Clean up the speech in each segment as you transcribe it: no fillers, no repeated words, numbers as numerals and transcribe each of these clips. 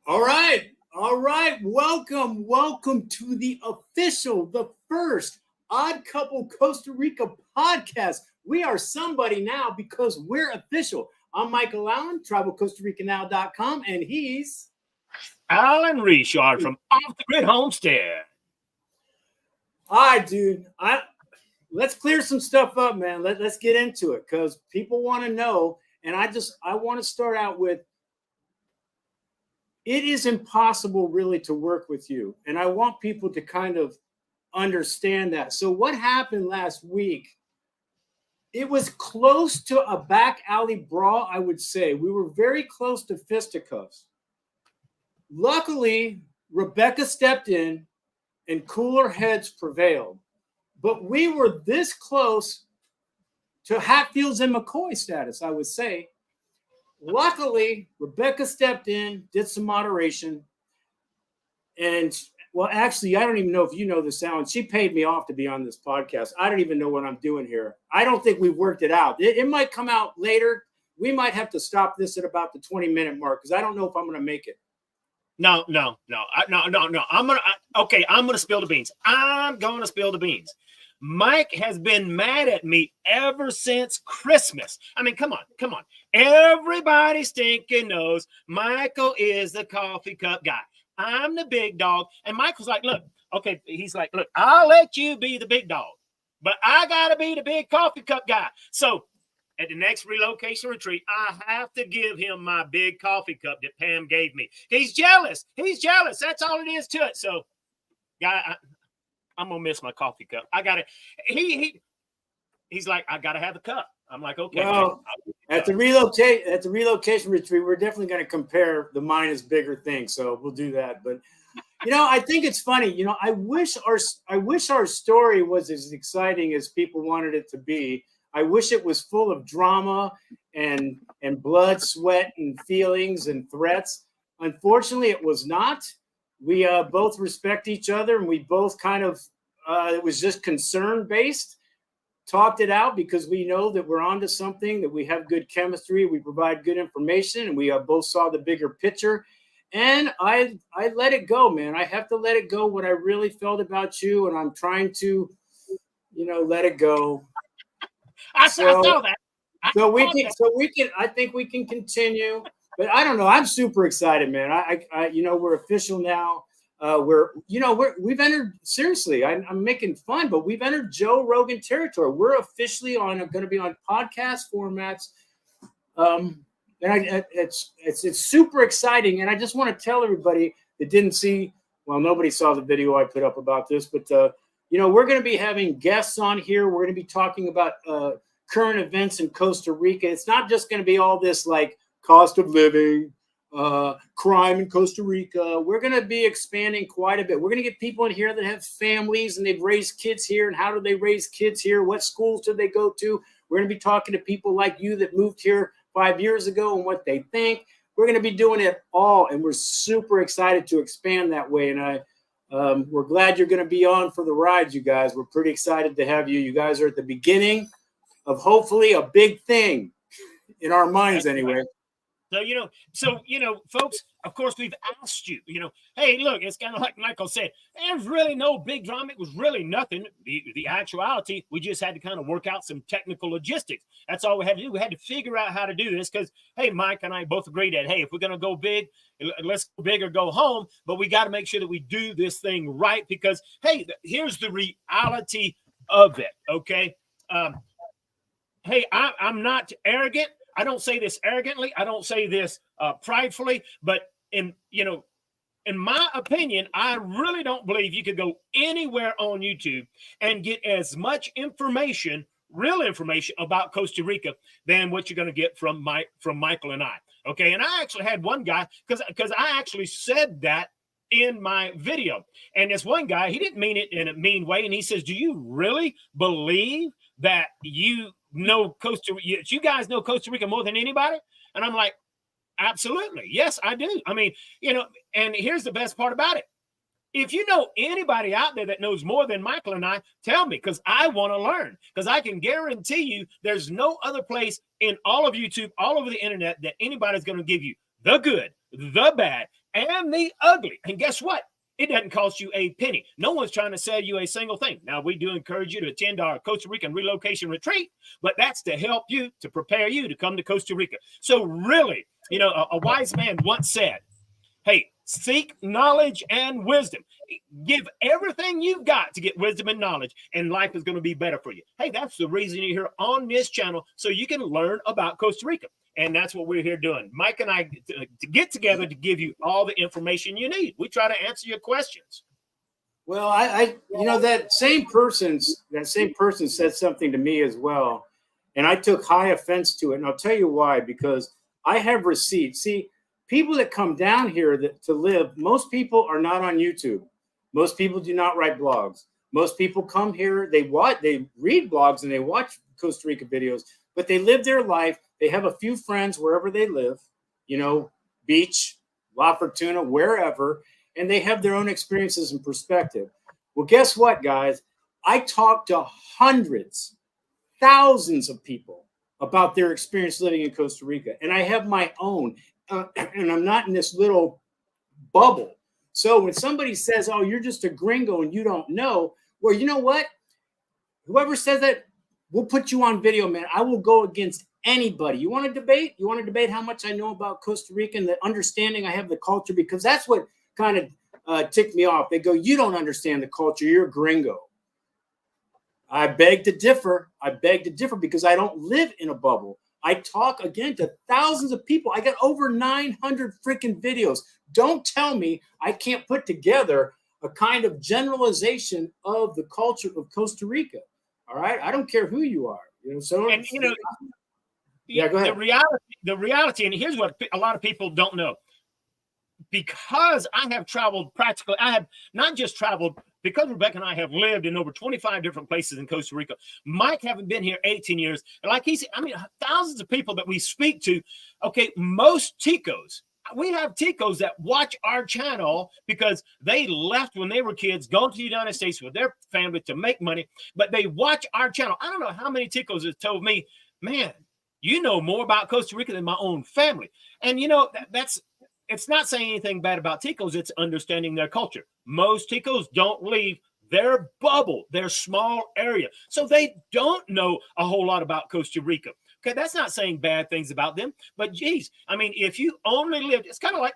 All right. All right. Welcome to the first Odd Couple Costa Rica podcast. We are somebody now because we're official. I'm Michael Allen, travelcostarica.now.com, and he's Alan Richard from Off the Grid Homestead. All right, dude. Let's clear some stuff up, man. Let's get into it because people want to know, and I want to start out with it is impossible really to work with you. And I want people to kind of understand that. So what happened last week, it was close to a back alley brawl, I would say. We were very close to fisticuffs. Luckily, Rebecca stepped in and cooler heads prevailed. But we were this close to Hatfields and McCoy status, I would say. Luckily, Rebecca stepped in, did some moderation. And, well, actually, I don't even know if you know this, Alan. She paid me off to be on this podcast. I don't even know what I'm doing here. I don't think we've worked it out. It might come out later. We might have to stop this at about the 20-minute mark because I don't know if I'm going to make it. No. I'm going to spill the beans. I'm going to spill the beans. Mike has been mad at me ever since Christmas. I mean, come on. Everybody stinking knows Michael is the coffee cup guy. I'm the big dog. And Michael's like, look, I'll let you be the big dog, but I got to be the big coffee cup guy. So at the next relocation retreat, I have to give him my big coffee cup that Pam gave me. He's jealous. That's all it is to it. So, guy, I'm gonna miss my coffee cup. I got it. He's like, I gotta have the cup. I'm like, okay. Well, at the relocation retreat, we're definitely going to compare the mine is bigger thing. So we'll do that. But I think it's funny. I wish our story was as exciting as people wanted it to be. I wish it was full of drama and blood, sweat, and feelings and threats. Unfortunately, it was not. We both respect each other, and we both kind of it was just concern based. Talked it out because we know that we're onto something, that we have good chemistry, we provide good information, and we both saw the bigger picture. And I let it go, man. I have to let it go what I really felt about you, and I'm trying to, let it go. I saw that. I think we can continue. But I don't know. I'm super excited, man. We're official now. We've entered, seriously, I'm making fun, but we've entered Joe Rogan territory. We're officially going to be on podcast formats. And it's super exciting. And I just want to tell everybody that didn't see, well, nobody saw the video I put up about this, but, we're going to be having guests on here. We're going to be talking about current events in Costa Rica. It's not just going to be all this like cost of living, crime in Costa Rica. We're going to be expanding quite a bit. We're going to get people in here that have families and they've raised kids here. And how do they raise kids here? What schools do they go to? We're going to be talking to people like you that moved here 5 years ago and what they think. We're going to be doing it all. And we're super excited to expand that way. And we're glad you're going to be on for the ride, you guys. We're pretty excited to have you. You guys are at the beginning of hopefully a big thing in our minds anyway. So, folks, of course, we've asked you, hey, look, it's kind of like Michael said, there's really no big drama. It was really nothing. The actuality, we just had to kind of work out some technical logistics. That's all we had to do. We had to figure out how to do this because, hey, Mike and I both agreed that, hey, if we're going to go big, let's go big or go home. But we got to make sure that we do this thing right because, hey, here's the reality of it, okay? Hey, I'm not arrogant. I don't say this arrogantly. I don't say this pridefully, but in my opinion, I really don't believe you could go anywhere on YouTube and get as much information, real information about Costa Rica than what you're going to get from Michael and I. Okay. And I actually had one guy because I actually said that in my video. And this one guy, he didn't mean it in a mean way. And he says, do you really believe that you guys know Costa Rica more than anybody? And I'm like, absolutely. Yes, I do. I mean, and here's the best part about it. If you know anybody out there that knows more than Michael and I, tell me, because I want to learn. Because I can guarantee you there's no other place in all of YouTube, all over the internet, that anybody's going to give you the good, the bad, and the ugly. And guess what? It doesn't cost you a penny. No one's trying to sell you a single thing. Now, we do encourage you to attend our Costa Rican relocation retreat, but that's to help you, to prepare you to come to Costa Rica. So really, you know, a wise man once said, hey, seek knowledge and wisdom. Give everything you've got to get wisdom and knowledge, and life is going to be better for you. Hey, that's the reason you're here on this channel, so you can learn about Costa Rica. And that's what we're here doing. Mike and I to get together to give you all the information you need. We try to answer your questions. Well, you know, that same person said something to me as well, and I took high offense to it. And I'll tell you why, because I have receipts. See, people that come down here to live, most people are not on YouTube. Most people do not write blogs. Most people come here, they read blogs and they watch Costa Rica videos, but they live their life. They have a few friends wherever they live, you know, beach, La Fortuna, wherever, and they have their own experiences and perspective. Well, guess what, guys? I talked to hundreds, thousands of people about their experience living in Costa Rica, and I have my own, and I'm not in this little bubble. So when somebody says, oh, you're just a gringo and you don't know, well, you know what? Whoever says that, we'll put you on video, man. I will go against anybody. You want to debate? You want to debate how much I know about Costa Rica and the understanding I have the culture? Because that's what kind of ticked me off. They go, you don't understand the culture. You're a gringo. I beg to differ. I beg to differ because I don't live in a bubble. I talk, again, to thousands of people. I got over 900 freaking videos. Don't tell me I can't put together a kind of generalization of the culture of Costa Rica. All right? I don't care who you are. You know, so, and, you know, yeah, go ahead. The reality, and here's what a lot of people don't know. Because I have traveled practically, I have not just traveled, because Rebecca and I have lived in over 25 different places in Costa Rica. Mike haven't been here 18 years. And like he said, I mean, thousands of people that we speak to, okay, most Ticos, we have Ticos that watch our channel because they left when they were kids, gone to the United States with their family to make money, but they watch our channel. I don't know how many Ticos have told me, man, you know more about Costa Rica than my own family. And, you know, it's not saying anything bad about Ticos. It's understanding their culture. Most Ticos don't leave their bubble, their small area. So they don't know a whole lot about Costa Rica. Okay, that's not saying bad things about them. But, geez, I mean, if you only lived, it's kind of like,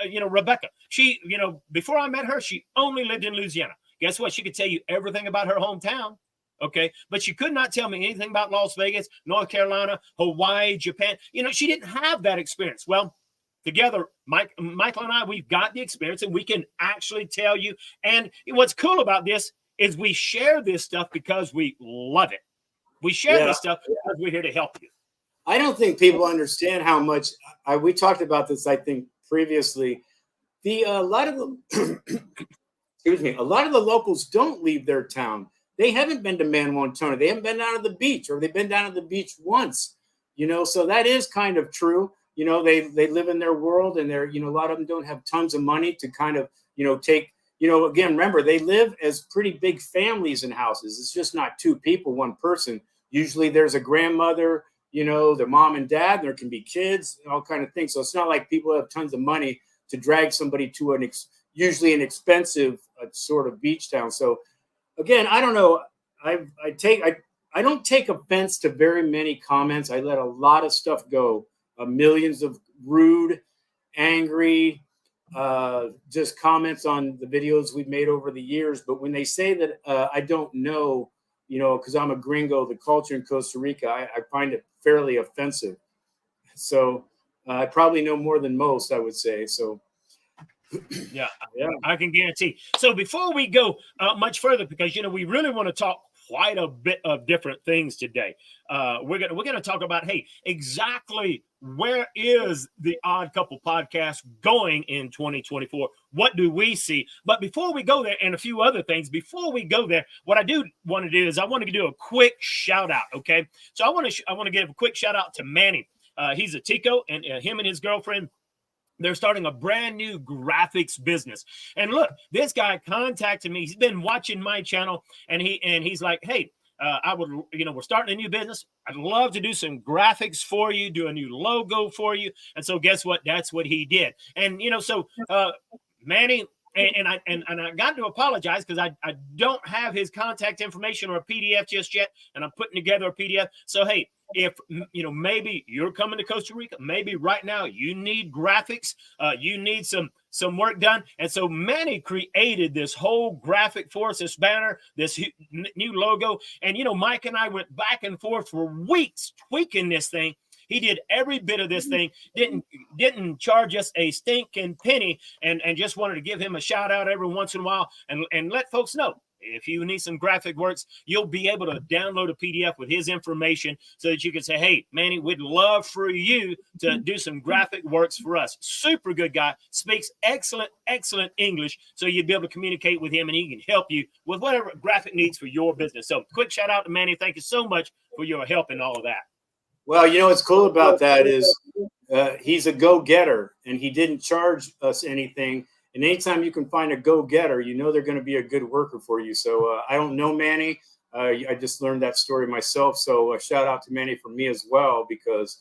you know, Rebecca. She, you know, before I met her, she only lived in Louisiana. Guess what? She could tell you everything about her hometown. Okay, but she could not tell me anything about Las Vegas, North Carolina, Hawaii, Japan. You know, she didn't have that experience. Well, together, Michael and I, we've got the experience and we can actually tell you. And what's cool about this is we share this stuff because we love it. We share this stuff because we're here to help you. I don't think people understand how much we talked about this, I think, previously. A lot of the locals don't leave their town. They haven't been to Manwantona. They haven't been down to the beach, or they've been down to the beach once. You know, so that is kind of true. You know, they live in their world, and they're, you know, a lot of them don't have tons of money to kind of, you know, take, you know, again, remember, they live as pretty big families in houses. It's just not two people, one person. Usually there's a grandmother, you know, their mom and dad, there can be kids, all kind of things. So it's not like people have tons of money to drag somebody to usually an expensive sort of beach town. So again, I don't know. I don't take offense to very many comments. I let a lot of stuff go. Millions of rude, angry, just comments on the videos we've made over the years. But when they say that I don't know, you know, because I'm a gringo, the culture in Costa Rica, I find it fairly offensive. So I probably know more than most, I would say. So yeah, I can guarantee. So before we go much further, because, you know, we really want to talk quite a bit of different things today. We're gonna talk about, hey, exactly where is the Odd Couple podcast going in 2024? What do we see? But before we go there, and a few other things, before we go there, what I do want to do is I want to do a quick shout out. Okay, so I want to give a quick shout out to Manny. He's a Tico, and him and his girlfriend, they're starting a brand new graphics business. And look, this guy contacted me. He's been watching my channel, and he's like, hey, I would, we're starting a new business. I'd love to do some graphics for you, do a new logo for you. And so guess what? That's what he did. And, Manny, and I got to apologize because I don't have his contact information or a PDF just yet. And I'm putting together a PDF. So, hey, if maybe you're coming to Costa Rica, maybe right now you need graphics, you need some work done. And so Manny created this whole graphic for us, this banner, this new logo. And, Mike and I went back and forth for weeks tweaking this thing. He did every bit of this thing, didn't charge us a stinking penny, and just wanted to give him a shout out every once in a while and let folks know. If you need some graphic works, you'll be able to download a PDF with his information so that you can say, hey, Manny, we'd love for you to do some graphic works for us. Super good guy, speaks excellent English. So you'd be able to communicate with him and he can help you with whatever graphic needs for your business. So quick shout out to Manny. Thank you so much for your help in all of that. Well, what's cool about that is he's a go-getter and he didn't charge us anything. And anytime you can find a go-getter, they're going to be a good worker for you. So I don't know Manny. I just learned that story myself. So shout out to Manny from me as well, because,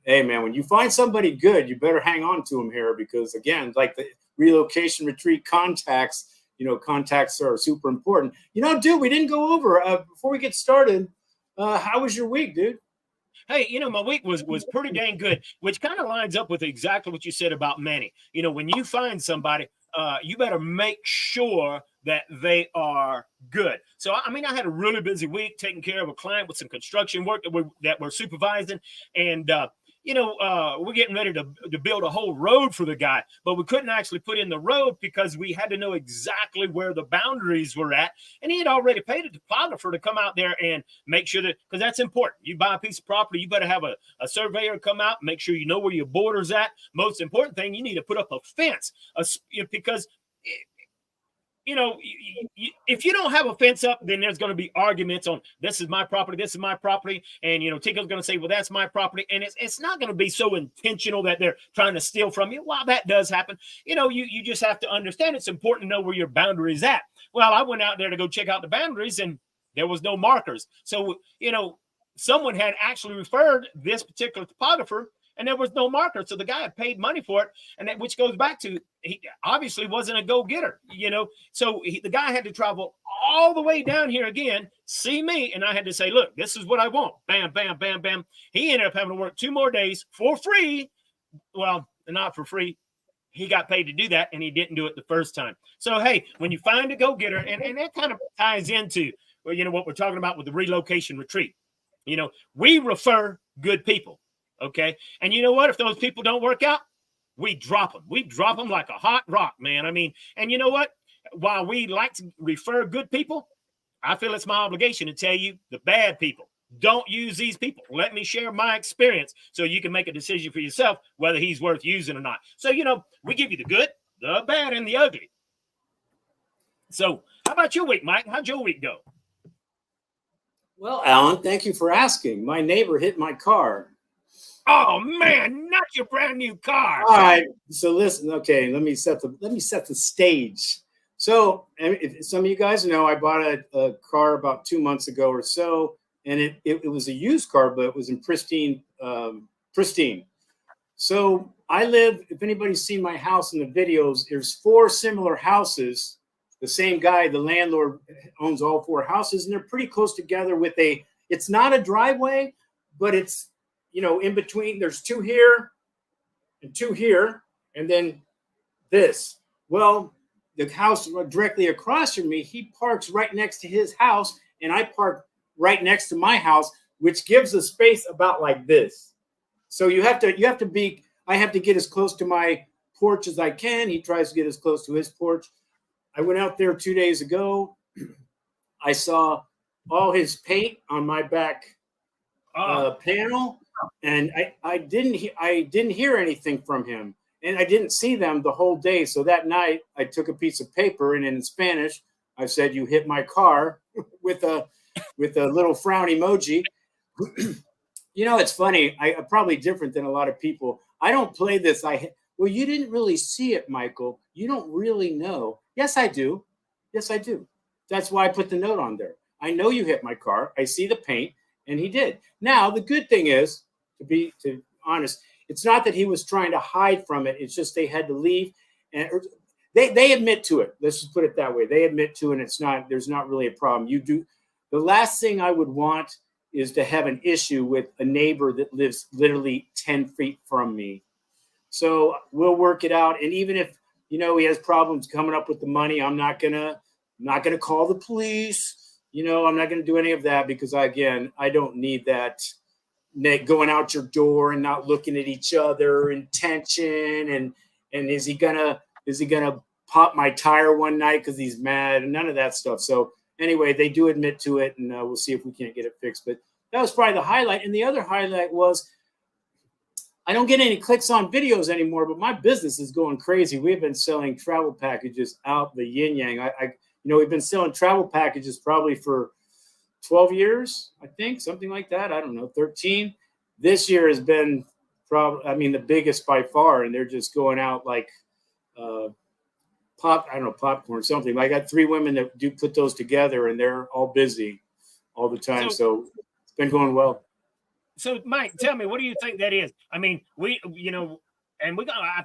hey, man, when you find somebody good, you better hang on to them here because, again, like the relocation retreat contacts, contacts are super important. Dude, we didn't go over before we get started. How was your week, dude? Hey, my week was pretty dang good, which kind of lines up with exactly what you said about Manny. When you find somebody, you better make sure that they are good. So, I had a really busy week taking care of a client with some construction work that we're supervising. And, we're getting ready to build a whole road for the guy, but we couldn't actually put in the road because we had to know exactly where the boundaries were at. And he had already paid a topographer to come out there and make sure that, because that's important. You buy a piece of property, you better have a surveyor come out, make sure you know where your border's at. Most important thing, you need to put up a fence because if you don't have a fence up, then there's going to be arguments on this is my property. And, Tico's going to say, well, that's my property. And it's not going to be so intentional that they're trying to steal from you. While that does happen, you just have to understand it's important to know where your boundary is at. Well, I went out there to go check out the boundaries and there was no markers. So, someone had actually referred this particular topographer and there was no marker. So the guy had paid money for it. And that, which goes back to, he obviously wasn't a go-getter, So the guy had to travel all the way down here again, see me. And I had to say, look, this is what I want. Bam, bam, bam, bam. He ended up having to work 2 more days for free. Well, not for free. He got paid to do that. And he didn't do it the first time. So, hey, when you find a go-getter, and that kind of ties into, what we're talking about with the relocation retreat, we refer good people. Okay. And you know what? If those people don't work out, we drop them. We drop them like a hot rock, man. And you know what? While we like to refer good people, I feel it's my obligation to tell you the bad people. Don't use these people. Let me share my experience so you can make a decision for yourself whether he's worth using or not. So, we give you the good, the bad, and the ugly. So how about your week, Mike? How'd your week go? Well, Alan, thank you for asking. My neighbor hit my car. Oh man, not your brand new car. All right. So listen, okay, let me set the stage. So if some of you guys know, I bought a car about 2 months ago or so, and it was a used car, but it was in pristine. So I live, if anybody's seen my house in the videos, there's 4 similar houses. The same guy, the landlord, owns all 4 houses, and they're pretty close together with it's not a driveway, but it's, in between, there's 2 here and 2 here, and then this. Well, the house directly across from me, he parks right next to his house, and I park right next to my house, which gives a space about like this. So I have to get as close to my porch as I can. He tries to get as close to his porch. I went out there 2 days ago. I saw all his paint on my back panel. And I didn't hear anything from him, and I didn't see them the whole day. So that night I took a piece of paper, and in Spanish I said, "You hit my car," with a little frown emoji. It's funny. I'm probably different than a lot of people. I don't play this. Well, you didn't really see it, Michael. You don't really know. Yes, I do. Yes, I do. That's why I put the note on there. I know you hit my car. I see the paint. And he did. Now, the good thing is, to be honest, it's not that he was trying to hide from it. It's just they had to leave. And they admit to it. Let's just put it that way. They admit to it. And there's not really a problem. The last thing I would want is to have an issue with a neighbor that lives literally 10 feet from me. So we'll work it out. And even if, he has problems coming up with the money, I'm not gonna call the police. I'm not going to do any of that because, again, I don't need that going out your door and not looking at each other and tension. And is he gonna pop my tire one night because he's mad and none of that stuff. So anyway, they do admit to it, and we'll see if we can't get it fixed. But that was probably the highlight. And the other highlight was I don't get any clicks on videos anymore, but my business is going crazy. We've been selling travel packages out the yin yang. We've been selling travel packages probably for 12 years, I think, something like that. I don't know, 13. This year has been the biggest by far, and they're just going out like popcorn, something. I got 3 women that do put those together, and they're all busy all the time. So it's been going well. So, Mike, tell me, what do you think that is? I mean, I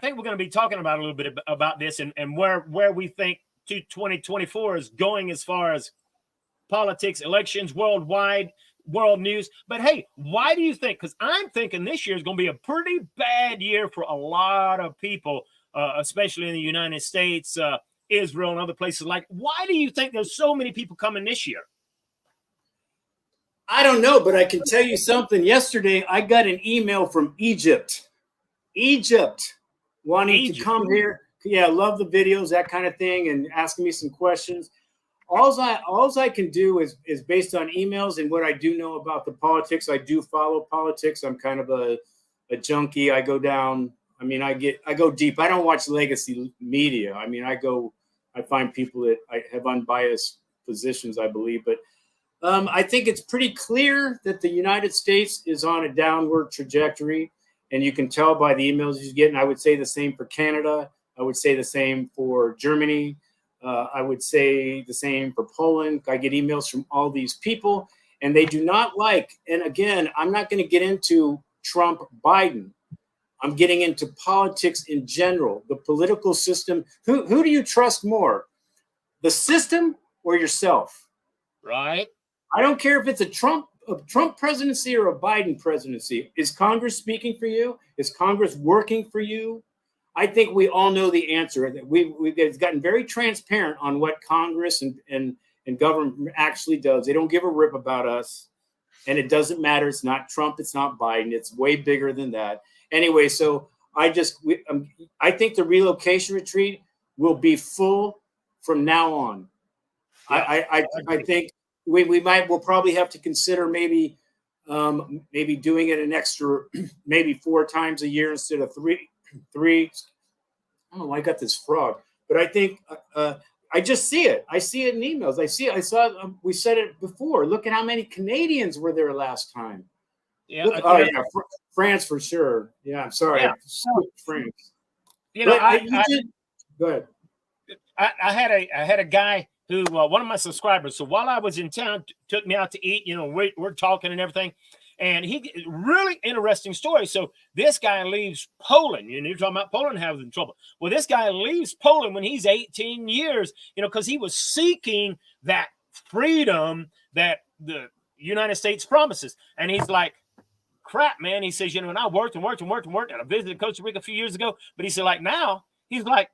think we're going to be talking about a little bit about this and where we think 2024 is going as far as politics, elections, worldwide, world news. But hey, why do you think? Because I'm thinking this year is going to be a pretty bad year for a lot of people, especially in the United States, Israel, and other places. Why do you think there's so many people coming this year? I don't know, but I can tell you something. Yesterday, I got an email from Egypt wanting to come here. Yeah, love the videos, that kind of thing, and asking me some questions. All I can do is based on emails and what I do know about the politics. I do follow politics. I'm kind of a junkie. I go down. I go deep. I don't watch legacy media. I find people that I have unbiased positions, I believe. But I think it's pretty clear that the United States is on a downward trajectory, and you can tell by the emails you get. And I would say the same for Canada. I would say the same for Germany. I would say the same for Poland. I get emails from all these people, and they do not like. And again, I'm not going to get into Trump, Biden. I'm getting into politics in general, the political system. Who do you trust more, the system or yourself? Right. I don't care if it's a Trump presidency or a Biden presidency. Is Congress speaking for you? Is Congress working for you? I think we all know the answer. We've gotten very transparent on what Congress and government actually does. They don't give a rip about us, and it doesn't matter. It's not Trump. It's not Biden. It's way bigger than that. Anyway, so I think the relocation retreat will be full from now on. Yeah, I think we'll probably have to consider maybe doing it an extra maybe 4 times a year instead of 3. I don't know. I got this frog, but I think I just see it. I see it in emails. I saw. We said it before. Look at how many Canadians were there last time. Yeah. Yeah, France for sure. Yeah, I'm sorry. Yeah. France. Go ahead. I had a guy who one of my subscribers. So while I was in town, took me out to eat. We're talking and everything. And really interesting story. So this guy leaves Poland. You're talking about Poland having trouble. Well, this guy leaves Poland when he's 18 years, because he was seeking that freedom that the United States promises. And he's like, crap, man. He says, and I worked and I visited Costa Rica a few years ago. But he said, now, he's like,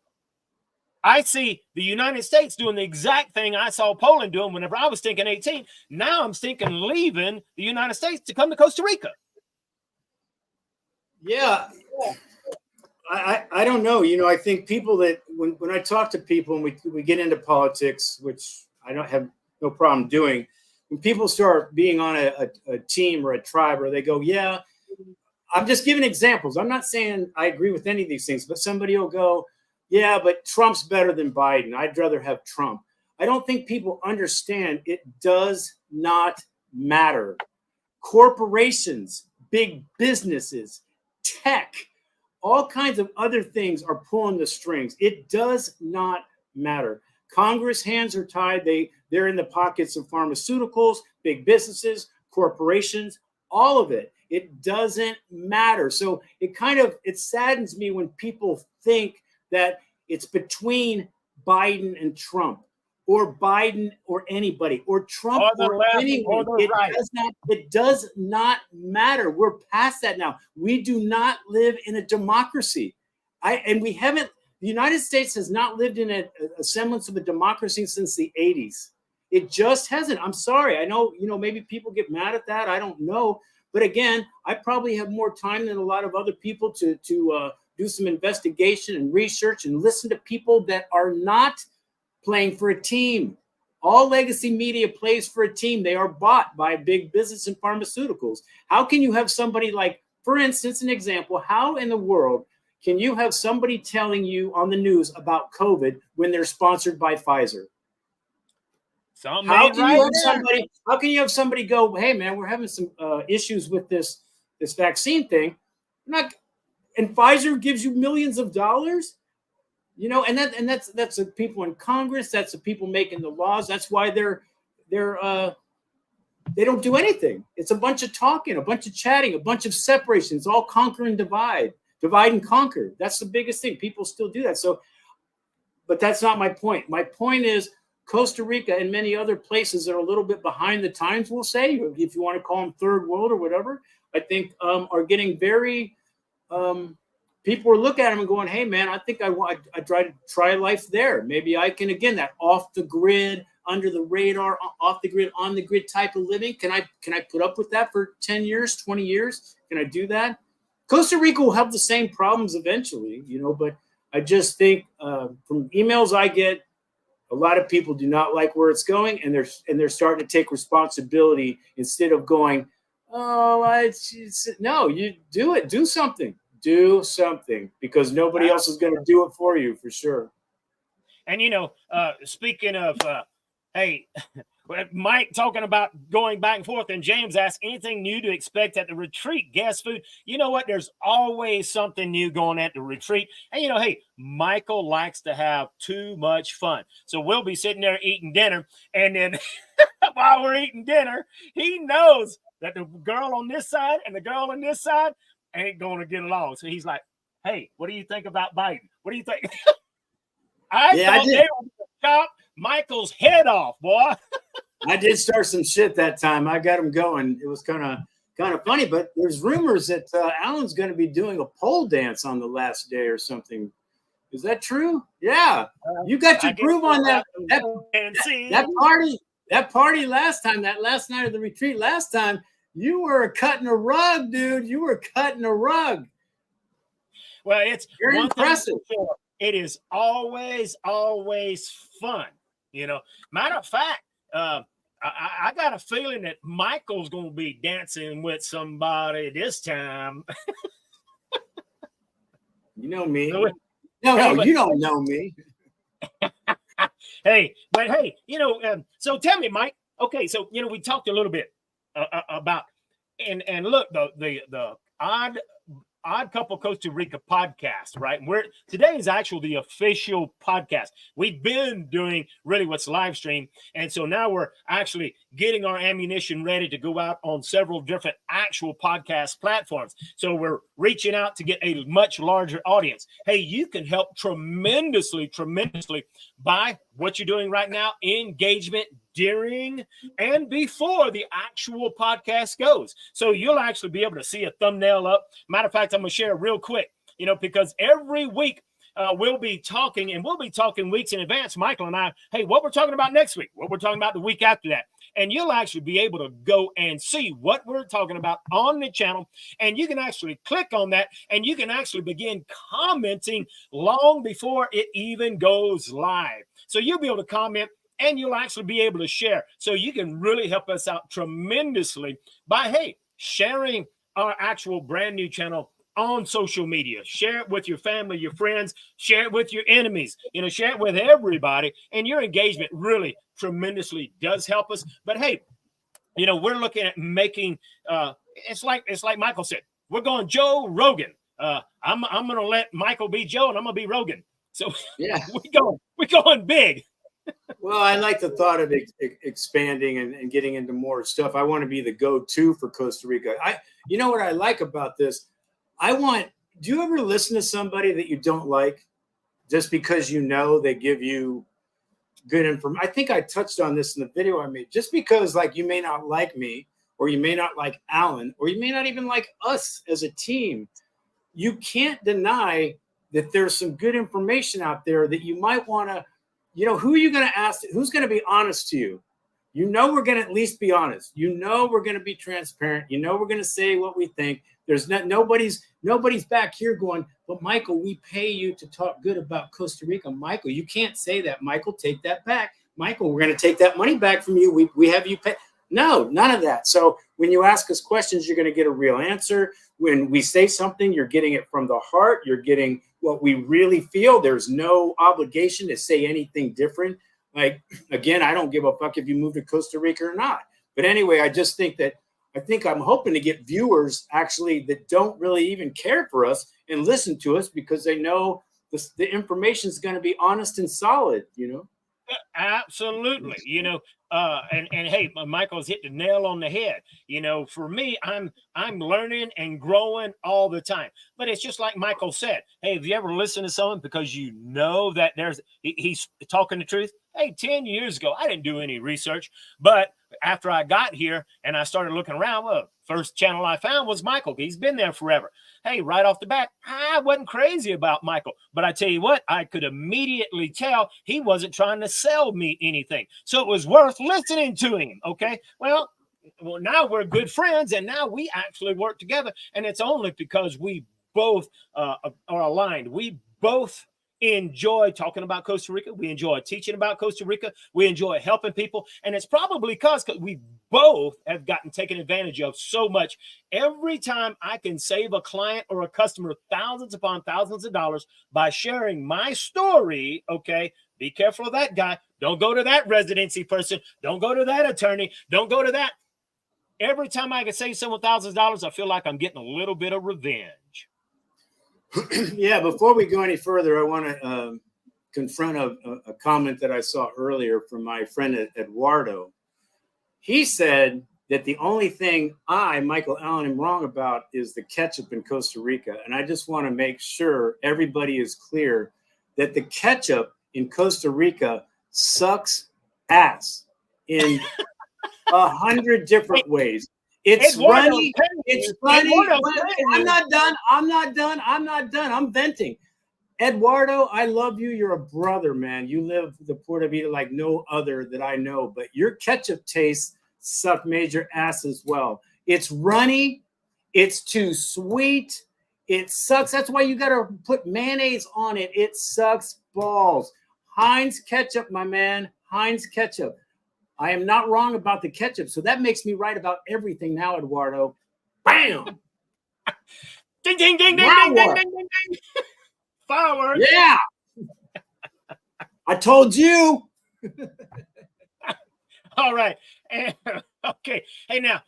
I see the United States doing the exact thing I saw Poland doing whenever I was thinking 18. Now I'm thinking leaving the United States to come to Costa Rica. Yeah. I don't know. I think people that when I talk to people and we get into politics, which I don't have no problem doing, when people start being on a team or a tribe, or they go, yeah, I'm just giving examples. I'm not saying I agree with any of these things, but somebody will go, yeah, but Trump's better than Biden. I'd rather have Trump. I don't think people understand it does not matter. Corporations, big businesses, tech, all kinds of other things are pulling the strings. It does not matter. Congress hands are tied. They're in the pockets of pharmaceuticals, big businesses, corporations, all of it. It doesn't matter. So it saddens me when people think that it's between Biden and Trump, or Biden or anybody, or Trump or anyone. It does not matter. We're past that now. We do not live in a democracy. The United States has not lived in a semblance of a democracy since the 80s. It just hasn't. I'm sorry. I know, maybe people get mad at that. I don't know. But again, I probably have more time than a lot of other people to do some investigation and research and listen to people that are not playing for a team. All legacy media plays for a team. They are bought by big business and pharmaceuticals. How can you have somebody like, for instance, an example, how in the world can you have somebody telling you on the news about COVID when they're sponsored by Pfizer? How can you have somebody go, hey man, we're having some issues with this vaccine thing, and Pfizer gives you millions of dollars, and that's the people in Congress, that's the people making the laws. That's why they don't do anything. It's a bunch of talking, a bunch of chatting, a bunch of separation. It's all conquer and divide and conquer. That's the biggest thing. People still do that. So, but that's not my point. My point is, Costa Rica and many other places that are a little bit behind the times, we'll say, if you want to call them third world or whatever, I think are getting very, people are looking at them and going, hey man, I think I try life there. Maybe I can, again, that off the grid, under the radar, off the grid, on the grid type of living. Can I put up with that for 10 years, 20 years? Can I do that? Costa Rica will have the same problems eventually, but I just think from emails I get, a lot of people do not like where it's going, and they're starting to take responsibility instead of going, no, you do it, do something, because nobody else is going to do it for you, for sure. And speaking of, hey, Mike talking about going back and forth, and James asked, anything new to expect at the retreat? Guest food. You know what? There's always something new going at the retreat. And, hey, Michael likes to have too much fun. So we'll be sitting there eating dinner. And then while we're eating dinner, he knows that the girl on this side and the girl on this side ain't going to get along. So he's like, hey, what do you think about Biden? What do you think? I thought they were going to chop Michael's head off, boy. I did start some shit that time. I got him going. It was kind of funny, but there's rumors that Alan's going to be doing a pole dance on the last day or something. Is that true? Yeah, you got your groove on that party last time. That last night of the retreat last time, you were cutting a rug, dude. You were cutting a rug. Well, it's very impressive. It is always fun. Matter of fact, I got a feeling that Michael's going to be dancing with somebody this time. You know me. No, you don't know me. Hey, so tell me, Mike. Okay, so we talked a little bit about and look, the Odd Couple Costa Rica podcast, right? Today is actually the official podcast. We've been doing really what's live stream. And so now we're actually getting our ammunition ready to go out on several different actual podcast platforms. So we're reaching out to get a much larger audience. Hey, you can help tremendously by what you're doing right now, engagement during and before the actual podcast goes. So you'll actually be able to see a thumbnail up. Matter of fact, I'm going to share real quick, because every week we'll be talking weeks in advance, Michael and I, hey, what we're talking about next week, what we're talking about the week after that. And you'll actually be able to go and see what we're talking about on the channel. And you can actually click on that and you can actually begin commenting long before it even goes live. So you'll be able to comment and you'll actually be able to share. So you can really help us out tremendously by, hey, sharing our actual brand new channel on social media. Share it with your family, your friends, share it with your enemies, share it with everybody. And your engagement really tremendously does help us. But hey, we're looking at making, it's like Michael said, we're going Joe Rogan. I'm going to let Michael be Joe and I'm going to be Rogan. So yeah, we're going big. Well, I like the thought of expanding and getting into more stuff. I want to be the go-to for Costa Rica. You know what I like about this? Do you ever listen to somebody that you don't like just because you know they give you good information? I think I touched on this in the video I made. Just because like you may not like me, or you may not like Alan, or you may not even like us as a team, you can't deny that there's some good information out there that you might want to, who are you going to ask? Who's going to be honest to you? We're going to at least be honest. We're going to be transparent. We're going to say what we think. There's nobody's back here going, but Michael, we pay you to talk good about Costa Rica. Michael, you can't say that. Michael, take that back. Michael, we're going to take that money back from you. We have you pay. No, none of that. So when you ask us questions, you're going to get a real answer. When we say something, you're getting it from the heart. You're getting what we really feel. There's no obligation to say anything different. Like, again, I don't give a fuck if you move to Costa Rica or not. But anyway, I'm hoping to get viewers actually that don't really even care for us and listen to us because they know the information is going to be honest and solid, Absolutely. And hey, Michael's hit the nail on the head. For me, I'm learning and growing all the time. But it's just like Michael said. Hey, have you ever listened to someone because you know that he's talking the truth? Hey, 10 years ago, I didn't do any research, but after I got here and I started looking around, well, first channel I found was Michael. He's been there forever. Hey, right off the bat, I wasn't crazy about Michael, but I tell you what, I could immediately tell he wasn't trying to sell me anything. So it was worth listening to him. Okay. Well, now we're good friends and now we actually work together. And it's only because we both are aligned. We both enjoy talking about Costa Rica. We enjoy teaching about Costa Rica. We enjoy helping people. And it's probably because we both have gotten taken advantage of so much. Every time I can save a client or a customer thousands upon thousands of dollars by sharing my story, okay, be careful of that guy. Don't go to that residency person. Don't go to that attorney. Don't go to that. Every time I can save someone thousands of dollars, I feel like I'm getting a little bit of revenge. Yeah, before we go any further, I want to confront a comment that I saw earlier from my friend Eduardo. He said that the only thing Michael Allen, am wrong about is the ketchup in Costa Rica. And I just want to make sure everybody is clear that the ketchup in Costa Rica sucks ass in 100 different ways. It's runny. It's funny. I'm not done. I'm venting. Eduardo, I love you. You're a brother, man. You live the Puerto Vida like no other that I know. But your ketchup taste made your ass as well. It's runny. It's too sweet. It sucks. That's why you got to put mayonnaise on it. It sucks balls. Heinz ketchup, my man. Heinz ketchup. I am not wrong about the ketchup. So that makes me right about everything now, Eduardo. Bam! Ding, ding, ding, ding, ding, ding, ding, ding, ding. Fireworks. Yeah. I told you. All right. Okay. Hey, now.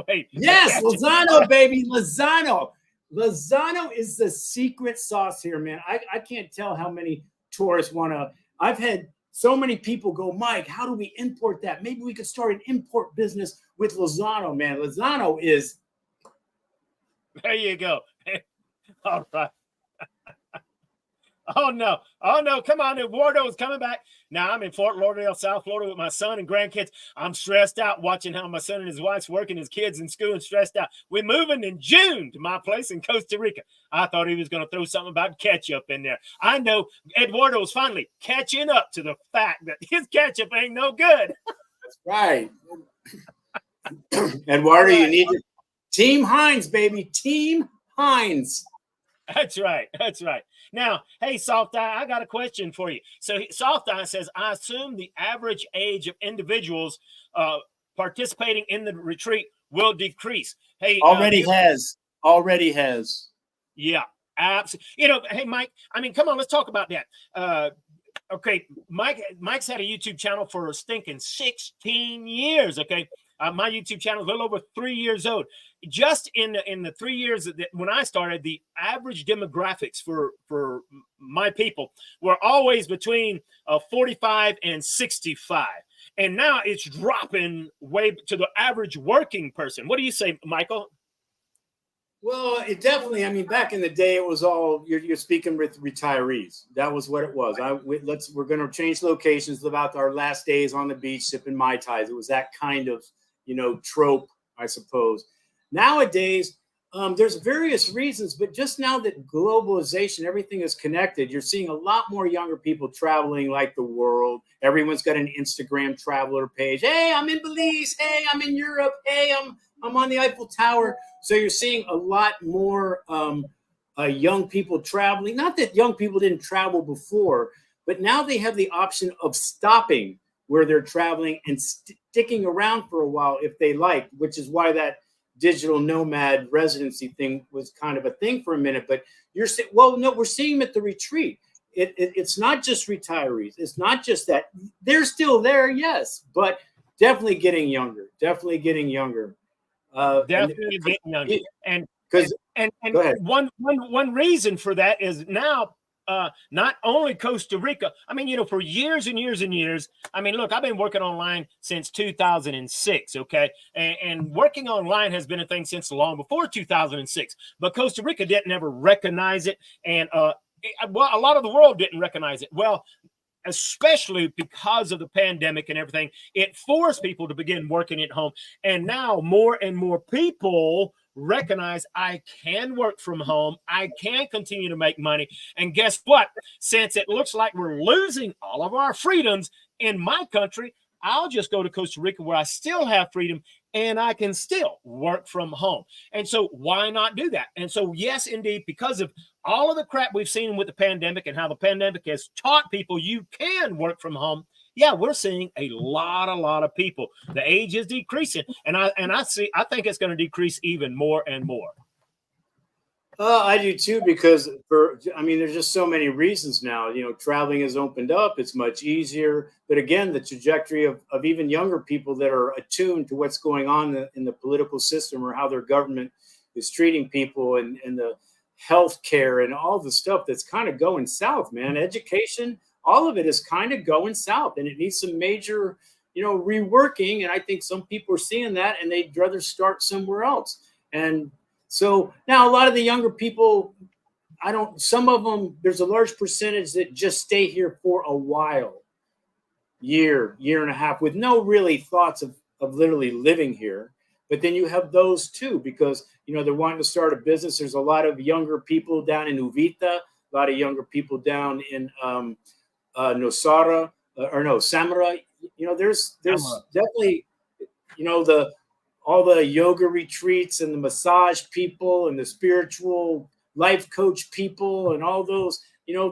Wait. Yes, Lozano, baby. Lozano. Lozano is the secret sauce here, man. I can't tell how many tourists want to. I've had so many people go, Mike, how do we import that? Maybe we could start an import business with Lozano, man. Lozano is. There you go. All right. Oh, no. Oh, no. Come on. Eduardo is coming back. Now, I'm in Fort Lauderdale, South Florida with my son and grandkids. I'm stressed out watching how my son and his wife's working, his kids in school, and stressed out. We're moving in June to my place in Costa Rica. I thought he was going to throw something about ketchup in there. I know Eduardo's finally catching up to the fact that his ketchup ain't no good. That's right. Eduardo, you need to. Team Heinz, baby. Team Heinz. That's right. That's right. Now, hey, Soft Eye, I got a question for you. So Soft Eye says, I assume the average age of individuals participating in the retreat will decrease. Hey, already has. Yeah, absolutely. Hey, Mike, I mean, come on, let's talk about that. Okay, Mike's had a YouTube channel for a stinking 16 years, okay? My YouTube channel is a little over 3 years old. Just in the 3 years that when I started, the average demographics for my people were always between 45 and 65. And now it's dropping way to the average working person. What do you say, Michael? Well, it definitely. I mean, back in the day, it was all you're speaking with retirees. That was what it was. We're going to change locations, live out our last days on the beach, sipping Mai Tais. It was that kind of trope, I suppose. Nowadays, there's various reasons, but just now that globalization, everything is connected, you're seeing a lot more younger people traveling like the world. Everyone's got an Instagram traveler page. Hey, I'm in Belize. Hey, I'm in Europe. Hey, I'm on the Eiffel Tower. So you're seeing a lot more young people traveling. Not that young people didn't travel before, but now they have the option of stopping where they're traveling and sticking around for a while if they like, which is why that digital nomad residency thing was kind of a thing for a minute. But you're saying, well, no, we're seeing them at the retreat. It's not just retirees. It's not just that. They're still there, yes, but definitely getting younger. Definitely getting younger. Definitely getting younger. And go ahead. One reason for that is now not only Costa Rica. I mean, for years and years and years. I mean, look, I've been working online since 2006. Okay, and working online has been a thing since long before 2006. But Costa Rica didn't ever recognize it, and well, a lot of the world didn't recognize it. Well, especially because of the pandemic and everything, it forced people to begin working at home. And now more and more people recognize I can work from home. I can continue to make money. And guess what? Since it looks like we're losing all of our freedoms in my country, I'll just go to Costa Rica where I still have freedom and I can still work from home. And so why not do that? And so, yes, indeed, because of all of the crap we've seen with the pandemic and how the pandemic has taught people you can work from home. Yeah, we're seeing a lot of people. The age is decreasing, and I think it's going to decrease even more and more. I do too, because there's just so many reasons now. Traveling has opened up; it's much easier. But again, the trajectory of even younger people that are attuned to what's going on in the political system or how their government is treating people and the healthcare and all the stuff that's kind of going south, man. Education, all of it is kind of going south, and it needs some major, reworking. And I think some people are seeing that, and they'd rather start somewhere else. And so now a lot of the younger people, some of them, there's a large percentage that just stay here for a while, year and a half, with no really thoughts of literally living here. But then you have those too, because, they're wanting to start a business. There's a lot of younger people down in Uvita, a lot of younger people down in Samara. There's definitely, all the yoga retreats and the massage people and the spiritual life coach people and all those,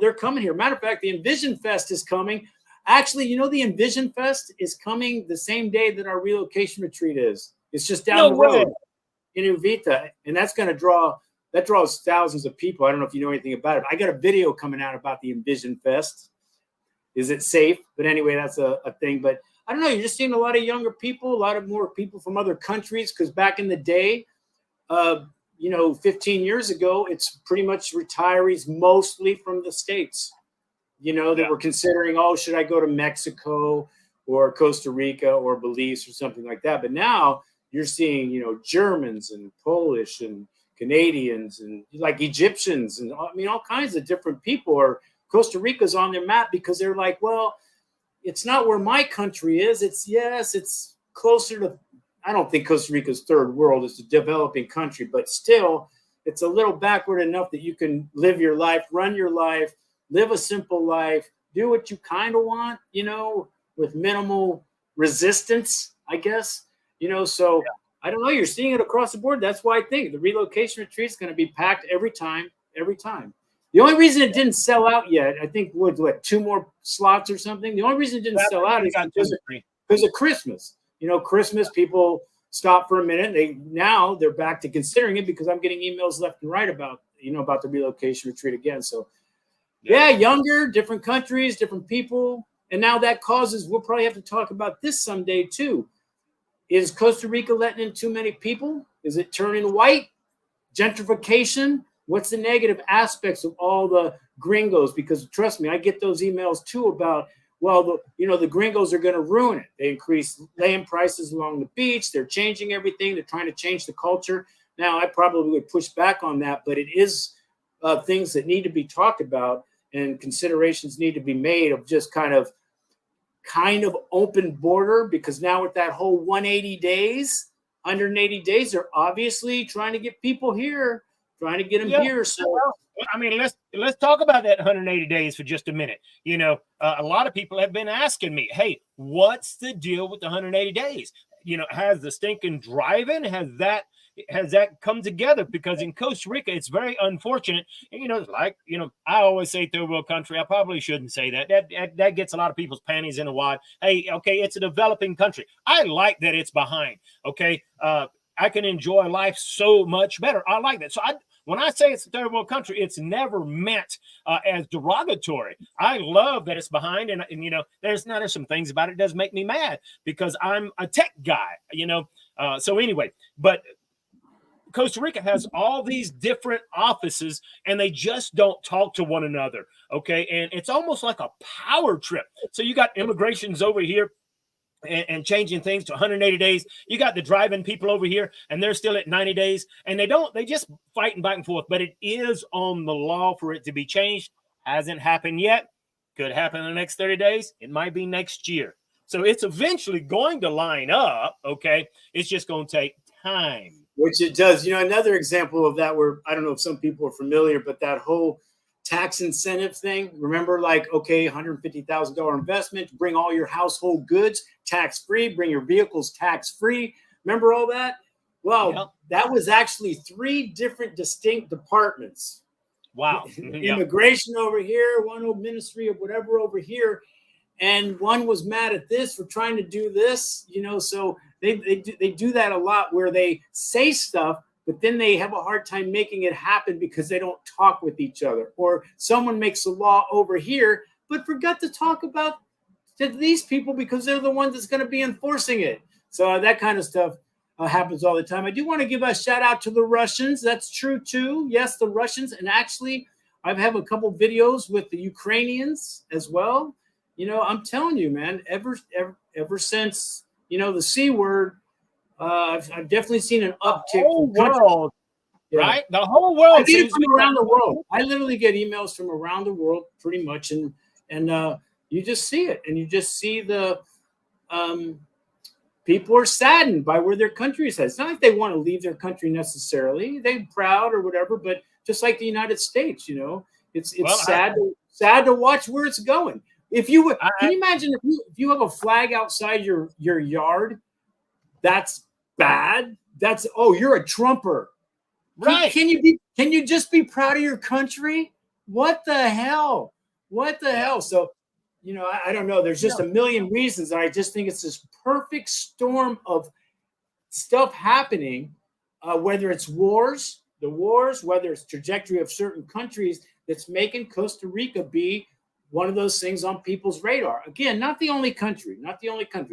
they're coming here. Matter of fact, the Envision Fest is coming. Actually, the Envision Fest is coming the same day that our relocation retreat is. It's just down the road in Uvita, and that's going to draws thousands of people. I don't know if you know anything about it. I got a video coming out about the Envision Fest. Is it safe? But anyway, that's a thing. But I don't know. You're just seeing a lot of younger people, a lot of more people from other countries. Because back in the day, 15 years ago, it's pretty much retirees, mostly from the States, that were considering, should I go to Mexico or Costa Rica or Belize or something like that? But now you're seeing, Germans and Polish and Canadians and like Egyptians and all kinds of different people. Or Costa Rica's on their map because they're like, well, it's not where my country is. It's closer to, I don't think Costa Rica's third world. It's a developing country, but still it's a little backward enough that you can live your life, run your life, live a simple life, do what you kind of want, with minimal resistance, I guess, so I don't know. You're seeing it across the board. That's why I think the relocation retreat is going to be packed every time. The only reason it didn't sell out yet, I think, what 2 more slots or something. The only reason it didn't sell out is because of Christmas. Christmas, people stop for a minute. They're back to considering it because I'm getting emails left and right about the relocation retreat again. So yeah, younger, different countries, different people. And now that causes, we'll probably have to talk about this someday too. Is Costa Rica letting in too many people? Is it turning white? Gentrification? What's the negative aspects of all the gringos? Because trust me, I get those emails too about, well, the gringos are going to ruin it. They increase land prices along the beach. They're changing everything. They're trying to change the culture. Now, I probably would push back on that, but it is things that need to be talked about, and considerations need to be made of just kind of open border, because now with that whole 180 days, 180 days, they're obviously trying to get people here, trying to get them here. So, I mean, let's talk about that 180 days for just a minute. A lot of people have been asking me, hey, what's the deal with the 180 days? Has the stinking driving, has that come together? Because in Costa Rica, it's very unfortunate. And, I always say third world country. I probably shouldn't say that. That gets a lot of people's panties in a wad. Hey, okay, it's a developing country. I like that it's behind. Okay, I can enjoy life so much better. I like that. So when I say it's a third world country, it's never meant as derogatory. I love that it's behind, and there's some things about it that does make me mad, because I'm a tech guy. So anyway, but Costa Rica has all these different offices, and they just don't talk to one another. Okay, and it's almost like a power trip. So you got immigrations over here and changing things to 180 days. You got the driving people over here, and they're still at 90 days, and they just fighting back and forth. But it is on the law for it to be changed. Hasn't happened yet. Could happen in the next 30 days. It might be next year. So it's eventually going to line up. Okay, it's just going to take time. Which it does. Another example of that, where I don't know if some people are familiar, but that whole tax incentive thing. Remember, okay, $150,000 investment to bring all your household goods tax-free, bring your vehicles tax-free. Remember all that? Well, That was actually 3 different distinct departments. Wow. Immigration over here, one ministry of whatever over here. And one was mad at this for trying to do this, so they do that a lot, where they say stuff, but then they have a hard time making it happen because they don't talk with each other. Or someone makes a law over here, but forgot to talk about to these people because they're the ones that's going to be enforcing it. So that kind of stuff happens all the time. I do want to give a shout out to the Russians. That's true too. Yes, the Russians. And actually, I have a couple videos with the Ukrainians as well. I'm telling you, man, ever since, the C word, I've definitely seen an uptick. The whole world, right? The whole world. I get it from around the world. I literally get emails from around the world pretty much. And you just see it. And you just see the people are saddened by where their country is at. It's not like they want to leave their country necessarily. They're proud or whatever. But just like the United States, it's sad to watch where it's going. If you would, can you imagine if you have a flag outside your yard? That's bad. You're a Trumper, right? Can you just be proud of your country? What the hell? So, I don't know. There's just a million reasons. I just think it's this perfect storm of stuff happening, whether it's wars, whether it's trajectory of certain countries, that's making Costa Rica be one of those things on people's radar. Again, not the only country. Yeah.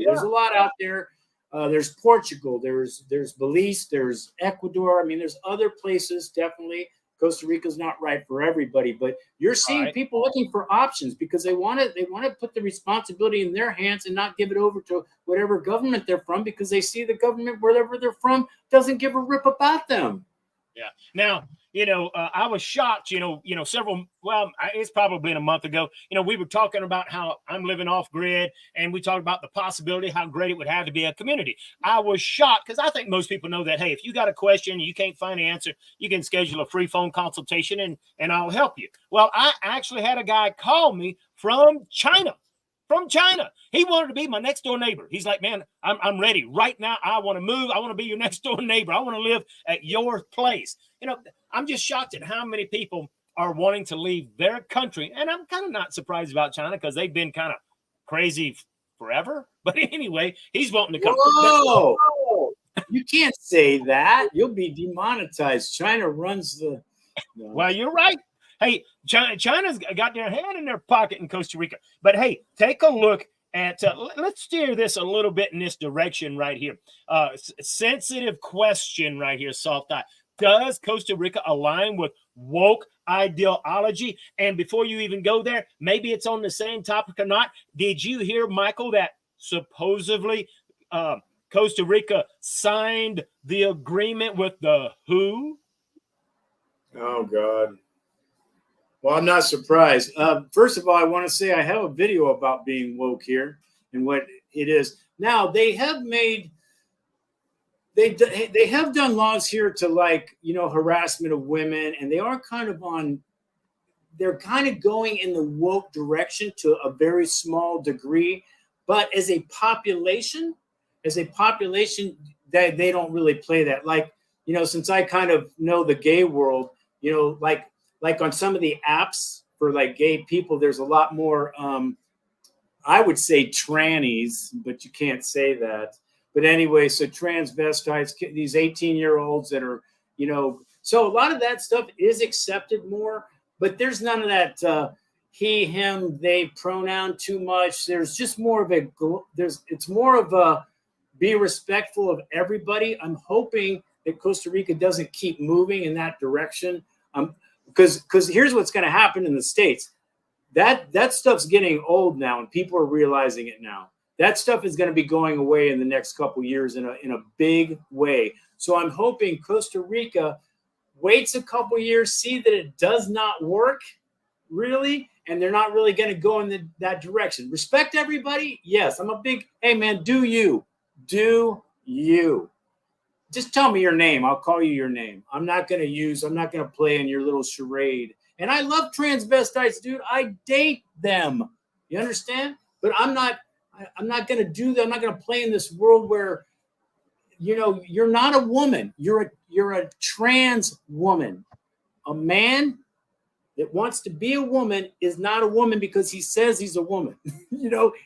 There's a lot out there. There's Portugal, there's Belize, there's Ecuador. I mean, there's other places, definitely. Costa Rica's not right for everybody, but you're seeing people looking for options because they want to put the responsibility in their hands and not give it over to whatever government they're from, because they see the government, wherever they're from, doesn't give a rip about them. Yeah. Now, I was shocked, it's probably been a month ago, we were talking about how I'm living off grid, and we talked about the possibility, how great it would have to be a community. I was shocked because I think most people know that, hey, if you got a question and you can't find the answer, you can schedule a free phone consultation and I'll help you. Well, I actually had a guy call me from China. He wanted to be my next door neighbor. He's like, man, I'm ready right now. I want to move. I want to be your next door neighbor. I want to live at your place. I'm just shocked at how many people are wanting to leave their country. And I'm kind of not surprised about China because they've been kind of crazy forever. But anyway, he's wanting to come. Whoa! You can't say that. You'll be demonetized. China runs the. No. Well, you're right. Hey, China's got their hand in their pocket in Costa Rica. But hey, take a look at let's steer this a little bit in this direction right here. Sensitive question right here, Soft Eye. Does Costa Rica align with woke ideology? And before you even go there, maybe it's on the same topic or not. Did you hear, Michael, that supposedly Costa Rica signed the agreement with the WHO? Oh, God. Well, I'm not surprised. First of all, I want to say I have a video about being woke here and what it is. Now, they have done laws here to, like, harassment of women, and they are they're kind of going in the woke direction to a very small degree. But as a population, they don't really play that. Like, since I kind of know the gay world, like on some of the apps for like gay people, there's a lot more, I would say trannies, but you can't say that. But anyway, so transvestites, these 18-year-olds that are, so a lot of that stuff is accepted more, but there's none of that he, him, they pronoun too much. There's just more of it's more of a be respectful of everybody. I'm hoping that Costa Rica doesn't keep moving in that direction. Because here's what's going to happen in the States. That stuff's getting old now, and people are realizing it now. That stuff is going to be going away in the next couple of years in a big way. So I'm hoping Costa Rica waits a couple of years, see that it does not work really, and they're not really going to go in that direction. Respect everybody. Yes, I'm a big, hey man, do you. Just tell me your name. I'll call you your name. I'm not going to play in your little charade. And I love transvestites, dude. I date them. You understand? But I'm not going to do that. I'm not going to play in this world where, you're not a woman. You're a trans woman. A man that wants to be a woman is not a woman because he says he's a woman.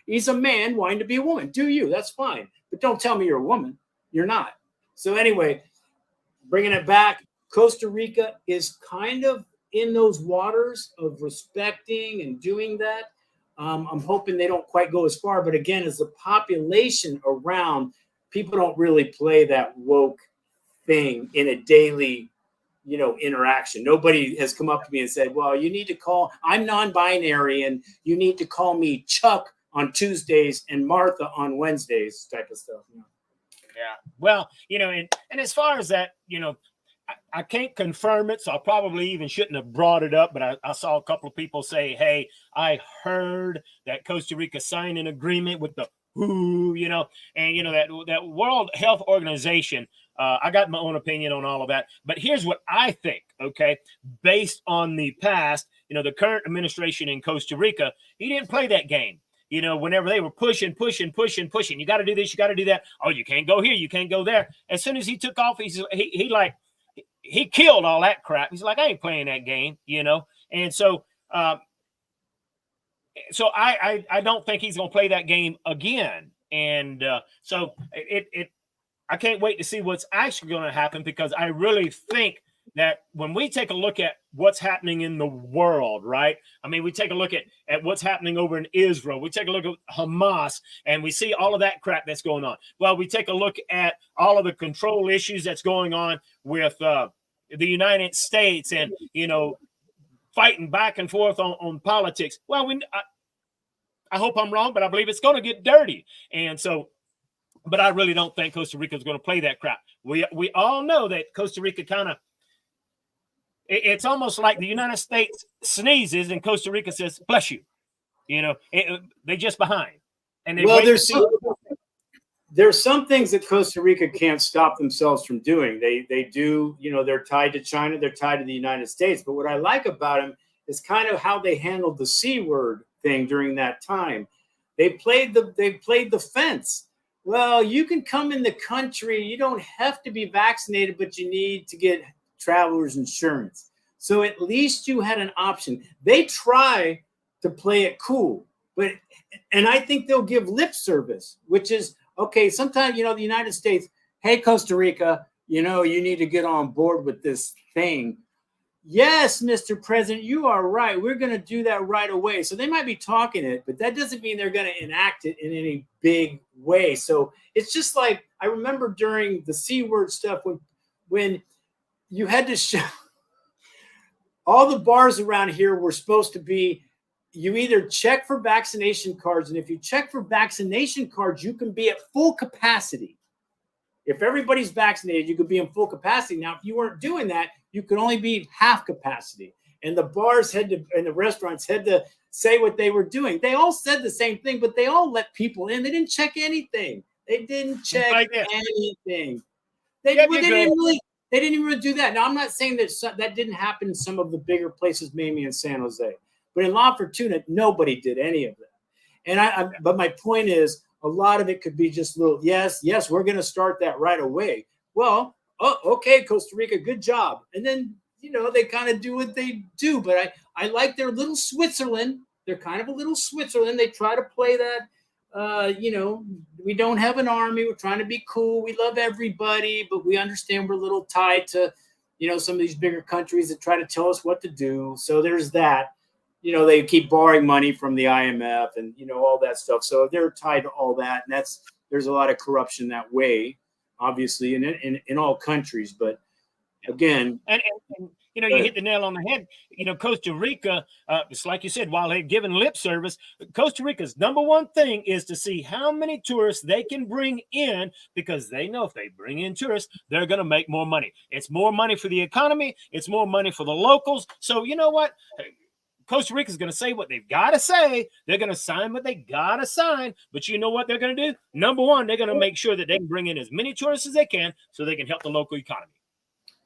He's a man wanting to be a woman. Do you? That's fine. But don't tell me you're a woman. You're not. So anyway, bringing it back, Costa Rica is kind of in those waters of respecting and doing that. I'm hoping they don't quite go as far. But again, as the population around, people don't really play that woke thing in a daily, interaction. Nobody has come up to me and said, well, I'm non-binary and you need to call me Chuck on Tuesdays and Martha on Wednesdays type of stuff. Yeah. Well, and as far as that, I can't confirm it, so I probably even shouldn't have brought it up, but I saw a couple of people say, hey, I heard that Costa Rica signed an agreement with the WHO, and, that World Health Organization. I got my own opinion on all of that, but here's what I think, okay, based on the past, the current administration in Costa Rica, he didn't play that game. Whenever they were pushing, you got to do this, you got to do that. Oh, you can't go here, you can't go there. As soon as he took off, he killed all that crap. He's like, I ain't playing that game, And so, I don't think he's going to play that game again. And so I can't wait to see what's actually going to happen, because I really think that when we take a look at what's happening in the world, right? I mean, we take a look at what's happening over in Israel. We take a look at Hamas, and we see all of that crap that's going on. Well, we take a look at all of the control issues that's going on with the United States and, fighting back and forth on politics. Well, I hope I'm wrong, but I believe it's going to get dirty. And so, but I really don't think Costa Rica is going to play that crap. We all know that Costa Rica it's almost like the United States sneezes and Costa Rica says, bless you. They just behind. And there's some things that Costa Rica can't stop themselves from doing. They do, they're tied to China, they're tied to the United States. But what I like about them is kind of how they handled the C word thing during that time. They played the fence. Well, you can come in the country. You don't have to be vaccinated, but you need to get traveler's insurance. So at least you had an option. They try to play it cool, and I think they'll give lip service, which is, okay, sometimes, the United States, hey, Costa Rica, you need to get on board with this thing. Yes, Mr. President, you are right. We're going to do that right away. So they might be talking it, but that doesn't mean they're going to enact it in any big way. So it's just like, I remember during the C word stuff when you had to show all the bars around here were supposed to be, you either check for vaccination cards, and if you check for vaccination cards, you can be at full capacity. If everybody's vaccinated, you could be in full capacity. Now, if you weren't doing that, you could only be half capacity. And the bars had to, and the restaurants had to say what they were doing. They all said the same thing, but they all let people in. They didn't check anything. They didn't check anything. They didn't even really do that. Now, I'm not saying that that didn't happen in some of the bigger places, maybe in San Jose. But in La Fortuna, nobody did any of that. And but my point is, a lot of it could be just little, yes, we're going to start that right away. Well, okay, Costa Rica, good job. And then, they kind of do what they do. But I like their little Switzerland. They're kind of a little Switzerland. They try to play that, we don't have an army. We're trying to be cool. We love everybody, but we understand we're a little tied to, some of these bigger countries that try to tell us what to do. So there's that. They keep borrowing money from the IMF and, all that stuff. So they're tied to all that. And there's a lot of corruption that way, obviously, in all countries. But again, and you hit the nail on the head. Costa Rica, it's like you said, while they've given lip service, Costa Rica's number one thing is to see how many tourists they can bring in, because they know if they bring in tourists, they're going to make more money. It's more money for the economy. It's more money for the locals. So you know what? Costa Rica is going to say what they've got to say. They're going to sign what they got to sign. But you know what they're going to do? Number one, they're going to make sure that they can bring in as many tourists as they can so they can help the local economy.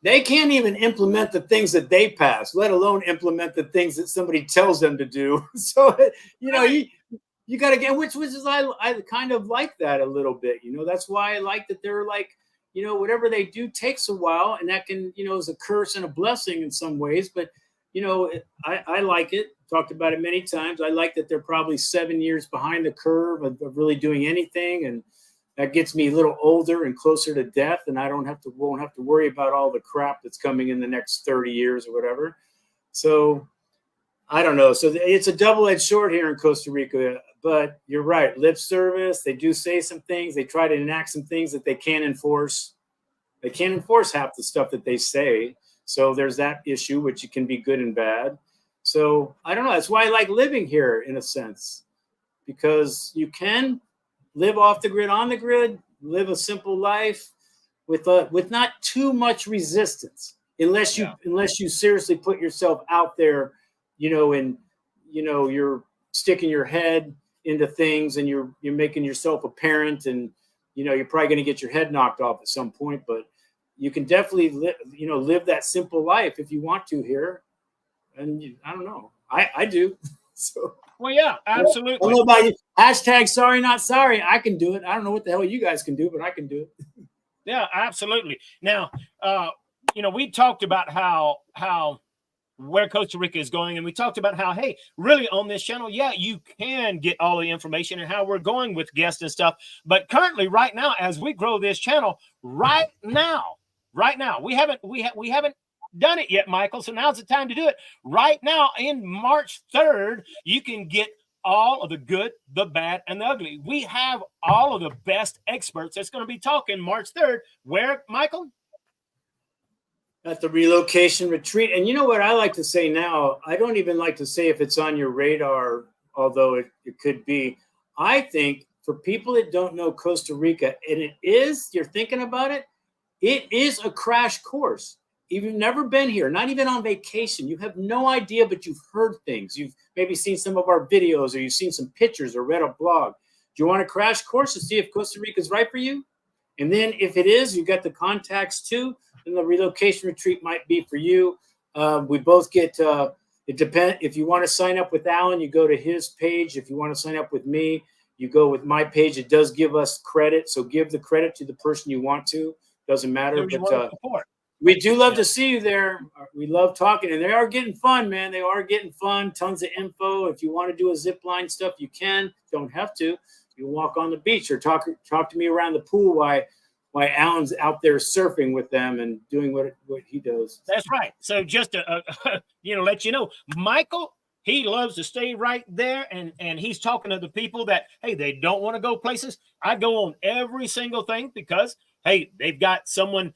They can't even implement the things that they pass, let alone implement the things that somebody tells them to do. So, you got to get, which is, I kind of like that a little bit. That's why I like that they're like, whatever they do takes a while, and that can, is a curse and a blessing in some ways. But I like it. Talked about it many times. I like that they're probably 7 years behind the curve of really doing anything, and that gets me a little older and closer to death, and I won't have to worry about all the crap that's coming in the next 30 years or whatever. So I don't know. So it's a double-edged sword here in Costa Rica. But you're right. Lip service. They do say some things. They try to enact some things that they can't enforce. They can't enforce half the stuff that they say. So there's that issue, which can be good and bad. So I don't know. That's why I like living here in a sense, because you can live off the grid, on the grid, live a simple life with not too much resistance, unless you seriously put yourself out there, and you're sticking your head into things and you're making yourself a parent, and you're probably going to get your head knocked off at some point, but you can definitely live that simple life if you want to here. And I don't know. I do. So, well, yeah, absolutely. I don't know about you. Hashtag sorry, not sorry. I can do it. I don't know what the hell you guys can do, but I can do it. Yeah, absolutely. Now, we talked about how where Costa Rica is going, and we talked about how, hey, really on this channel, you can get all the information and how we're going with guests and stuff. But currently, right now, as we grow this channel, right now, we haven't done it yet, Michael. So now's the time to do it. Right now, in March 3rd, you can get all of the good, the bad, and the ugly. We have all of the best experts that's going to be talking March 3rd. Where, Michael? At the relocation retreat. And you know what I like to say now? I don't even like to say if it's on your radar, although it could be. I think for people that don't know Costa Rica, and you're thinking about it, it is a crash course. If you've never been here, not even on vacation, you have no idea, but you've heard things. You've maybe seen some of our videos, or you've seen some pictures or read a blog. Do you want a crash course to see if Costa Rica is right for you? And then if it is, you got the contacts too, then the relocation retreat might be for you. We both get, it depends. If you want to sign up with Alan, you go to his page. If you want to sign up with me, you go with my page. It does give us credit. So give the credit to the person you want to. Doesn't matter. But we do love to see you there. We love talking, and they are getting fun, man. They are getting fun. Tons of info. If you want to do a zip line stuff, you can. Don't have to. You walk on the beach or talk to me around the pool Alan's out there surfing with them and doing what he does. That's right. So just to let you know, Michael, he loves to stay right there, and he's talking to the people that, hey, they don't want to go places. I go on every single thing because, hey, they've got someone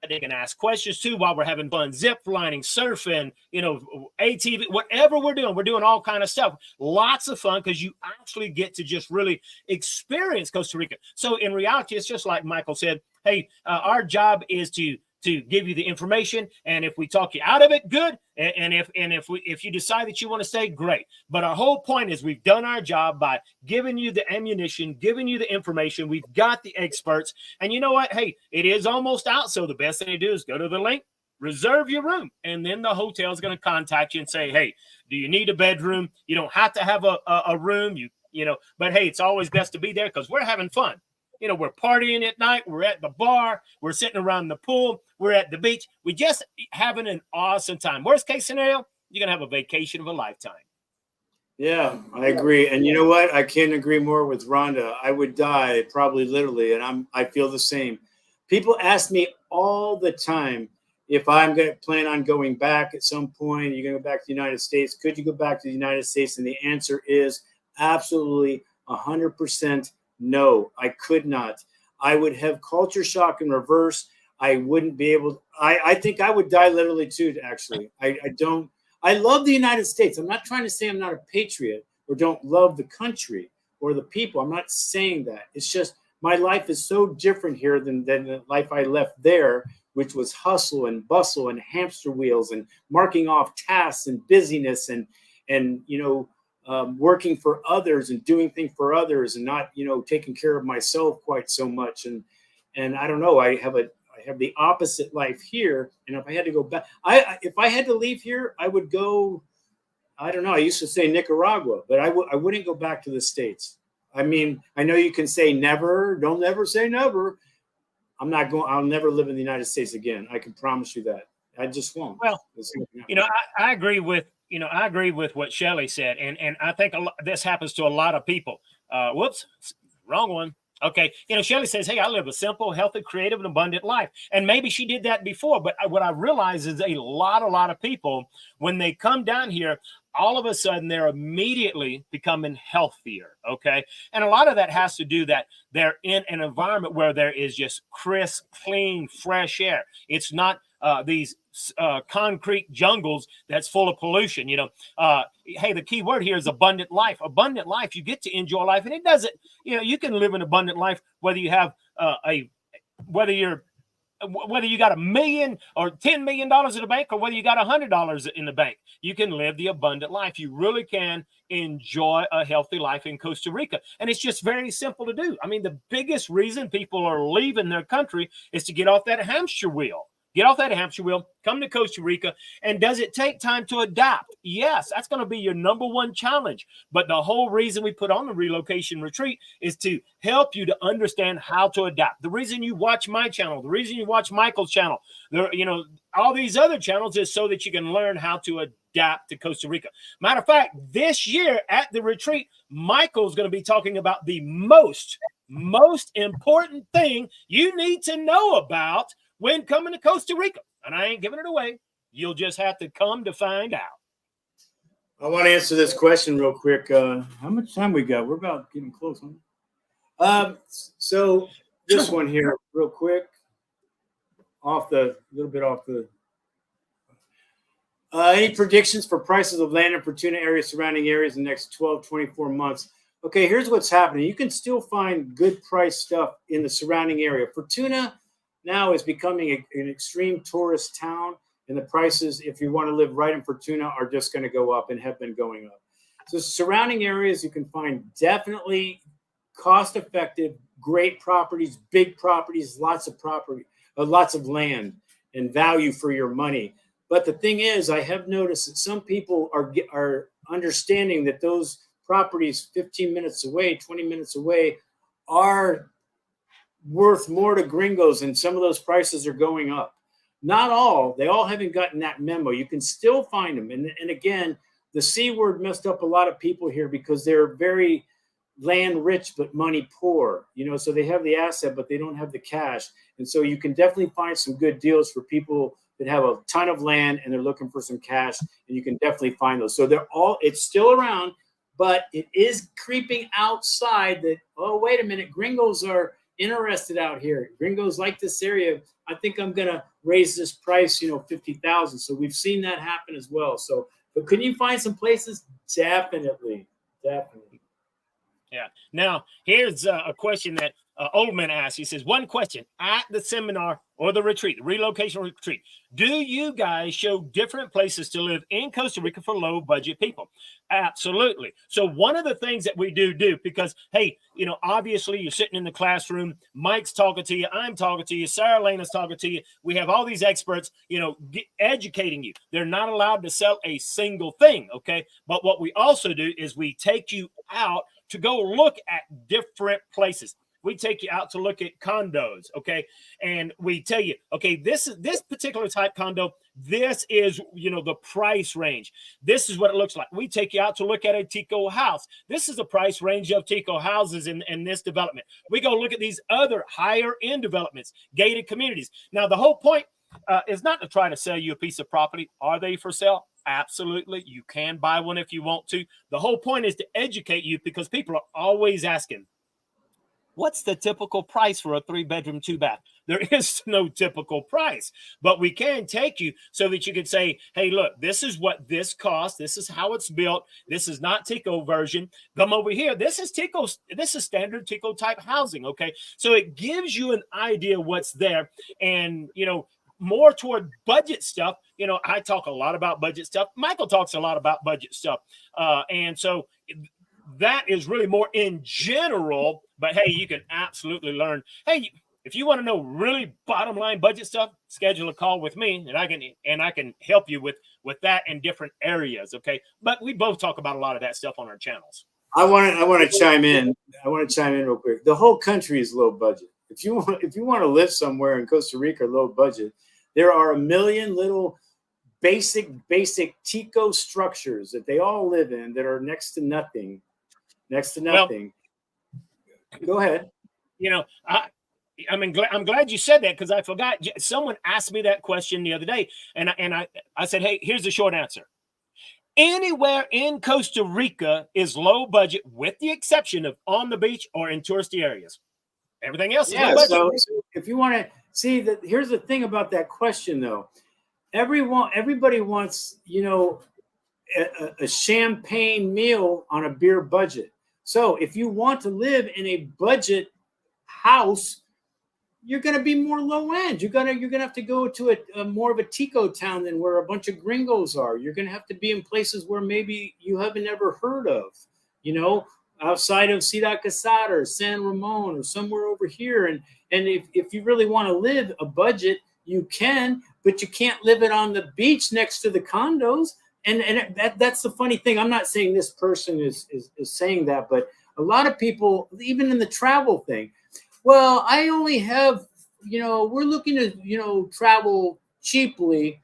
they can ask questions to while we're having fun, zip lining, surfing, ATV, whatever we're doing all kind of stuff. Lots of fun because you actually get to just really experience Costa Rica. So in reality, it's just like Michael said, hey, our job is to give you the information, and if we talk you out of it, good. And if you decide that you want to stay, great. But our whole point is we've done our job by giving you the ammunition, giving you the information. We've got the experts, and you know what? Hey, it is almost out, so the best thing to do is go to the link, reserve your room, and then the hotel is going to contact you and say, hey, do you need a bedroom? You don't have to have a room, but hey, it's always best to be there because we're having fun. We're partying at night. We're at the bar. We're sitting around the pool. We're at the beach. We just having an awesome time. Worst case scenario, you're going to have a vacation of a lifetime. Yeah, I agree. And you know what? I can't agree more with Rhonda. I would die probably literally. And I feel the same. People ask me all the time if I'm going to plan on going back at some point. You're going to go back to the United States. Could you go back to the United States? And the answer is absolutely 100%. No, I could not. I would have culture shock in reverse. I wouldn't be able. I think I would die literally too. Actually, I don't. I love the United States. I'm not trying to say I'm not a patriot or don't love the country or the people. I'm not saying that. It's just my life is so different here than the life I left there, which was hustle and bustle and hamster wheels and marking off tasks and busyness and working for others and doing things for others and not, taking care of myself quite so much. And I don't know, I have the opposite life here. And if I had to go back, if I had to leave here, I would go, I don't know. I used to say Nicaragua, but I wouldn't go back to the States. I mean, I know you can say never, don't never say never. I'll never live in the United States again. I can promise you that. I just won't. Well, I agree with, I agree with what Shelley said. And I think this happens to a lot of people. Whoops, wrong one. Okay. Shelley says, hey, I live a simple, healthy, creative, and abundant life. And maybe she did that before. But what I realize is a lot of people, when they come down here, all of a sudden they're immediately becoming healthier. Okay. And a lot of that has to do that they're in an environment where there is just crisp, clean, fresh air. It's not these concrete jungles that's full of pollution. Hey, the key word here is abundant life. Abundant life, you get to enjoy life, and it doesn't. You can live an abundant life whether you have whether you got $1 million or $10 million in the bank, or whether you got $100 in the bank. You can live the abundant life. You really can enjoy a healthy life in Costa Rica, and it's just very simple to do. I mean, the biggest reason people are leaving their country is to get off that hamster wheel. Get off that hamster wheel, come to Costa Rica. And does it take time to adapt? Yes, that's going to be your number one challenge. But the whole reason we put on the relocation retreat is to help you to understand how to adapt. The reason you watch my channel, the reason you watch Michael's channel, all these other channels is so that you can learn how to adapt to Costa Rica. Matter of fact, this year at the retreat, Michael's going to be talking about the most important thing you need to know about when coming to Costa Rica. And I ain't giving it away. You'll just have to come to find out. I want to answer this question real quick. How much time we got? We're about getting close, huh? So this one here real quick, any predictions for prices of land and for tuna areas, surrounding areas in the next 12, 24 months? Okay, here's what's happening. You can still find good price stuff in the surrounding area. For tuna, now is becoming an extreme tourist town, and the prices, if you want to live right in Fortuna, are just going to go up and have been going up. So surrounding areas, you can find definitely cost-effective, great properties, big properties, lots of land and value for your money. But the thing is, I have noticed that some people are understanding that those properties 15 minutes away, 20 minutes away are worth more to gringos, and some of those prices are going up. Not all. They all haven't gotten that memo. You can still find them. And again, the C word messed up a lot of people here because they're very land rich but money poor, so they have the asset but they don't have the cash. And so you can definitely find some good deals for people that have a ton of land and they're looking for some cash, and you can definitely find those. So it's still around, but it is creeping outside that, oh, wait a minute, gringos are interested out here. Gringos like this area. I think I'm going to raise this price, 50,000. So we've seen that happen as well. So, but can you find some places? Definitely. Yeah. Now, here's a question that Oldman asked. He says, one question: at the seminar or the retreat, the relocation retreat, do you guys show different places to live in Costa Rica for low budget people? Absolutely. So one of the things that we do, because, hey, obviously you're sitting in the classroom, Mike's talking to you, I'm talking to you, Sarah Lena's talking to you. We have all these experts, educating you. They're not allowed to sell a single thing. Okay. But what we also do is we take you out to go look at different places. We take you out to look at condos, okay? And we tell you, okay, this particular type condo, this is, the price range. This is what it looks like. We take you out to look at a Tico house. This is the price range of Tico houses in this development. We go look at these other higher end developments, gated communities. Now, the whole point is not to try to sell you a piece of property. Are they for sale? Absolutely. You can buy one if you want to. The whole point is to educate you, because people are always asking, what's the typical price for a 3-bedroom, 2-bath? There is no typical price, but we can take you so that you can say, hey, look, this is what this costs. This is how it's built. This is not Tico version. Come over here. This is Tico. This is standard Tico type housing. Okay. So it gives you an idea what's there. And, more toward budget stuff. I talk a lot about budget stuff. Michael talks a lot about budget stuff. And so that is really more in general, but hey, you can absolutely learn. Hey, if you want to know really bottom line budget stuff, schedule a call with me and I can help you with that in different areas. Okay. But we both talk about a lot of that stuff on our channels. I want to chime in. Real quick. The whole country is low budget. If you want to live somewhere in Costa Rica low budget, there are a million little basic Tico structures that they all live in that are next to nothing. Well, go ahead. I'm glad you said that, because I forgot. Someone asked me that question the other day, and I said, hey, here's the short answer. Anywhere in Costa Rica is low budget, with the exception of on the beach or in touristy areas. Everything else is low budget. So if you want to see that, here's the thing about that question, though. Everybody wants, a champagne meal on a beer budget. So if you want to live in a budget house, you're going to be more low end. You're going to have to go to a more of a Tico town than where a bunch of gringos are. You're going to have to be in places where maybe you haven't ever heard of, outside of Ciudad Quesada or San Ramon or somewhere over here. And if you really want to live a budget, you can, but you can't live it on the beach next to the condos. And that's the funny thing. I'm not saying this person is saying that, but a lot of people, even in the travel thing, well, I only have, we're looking to, travel cheaply,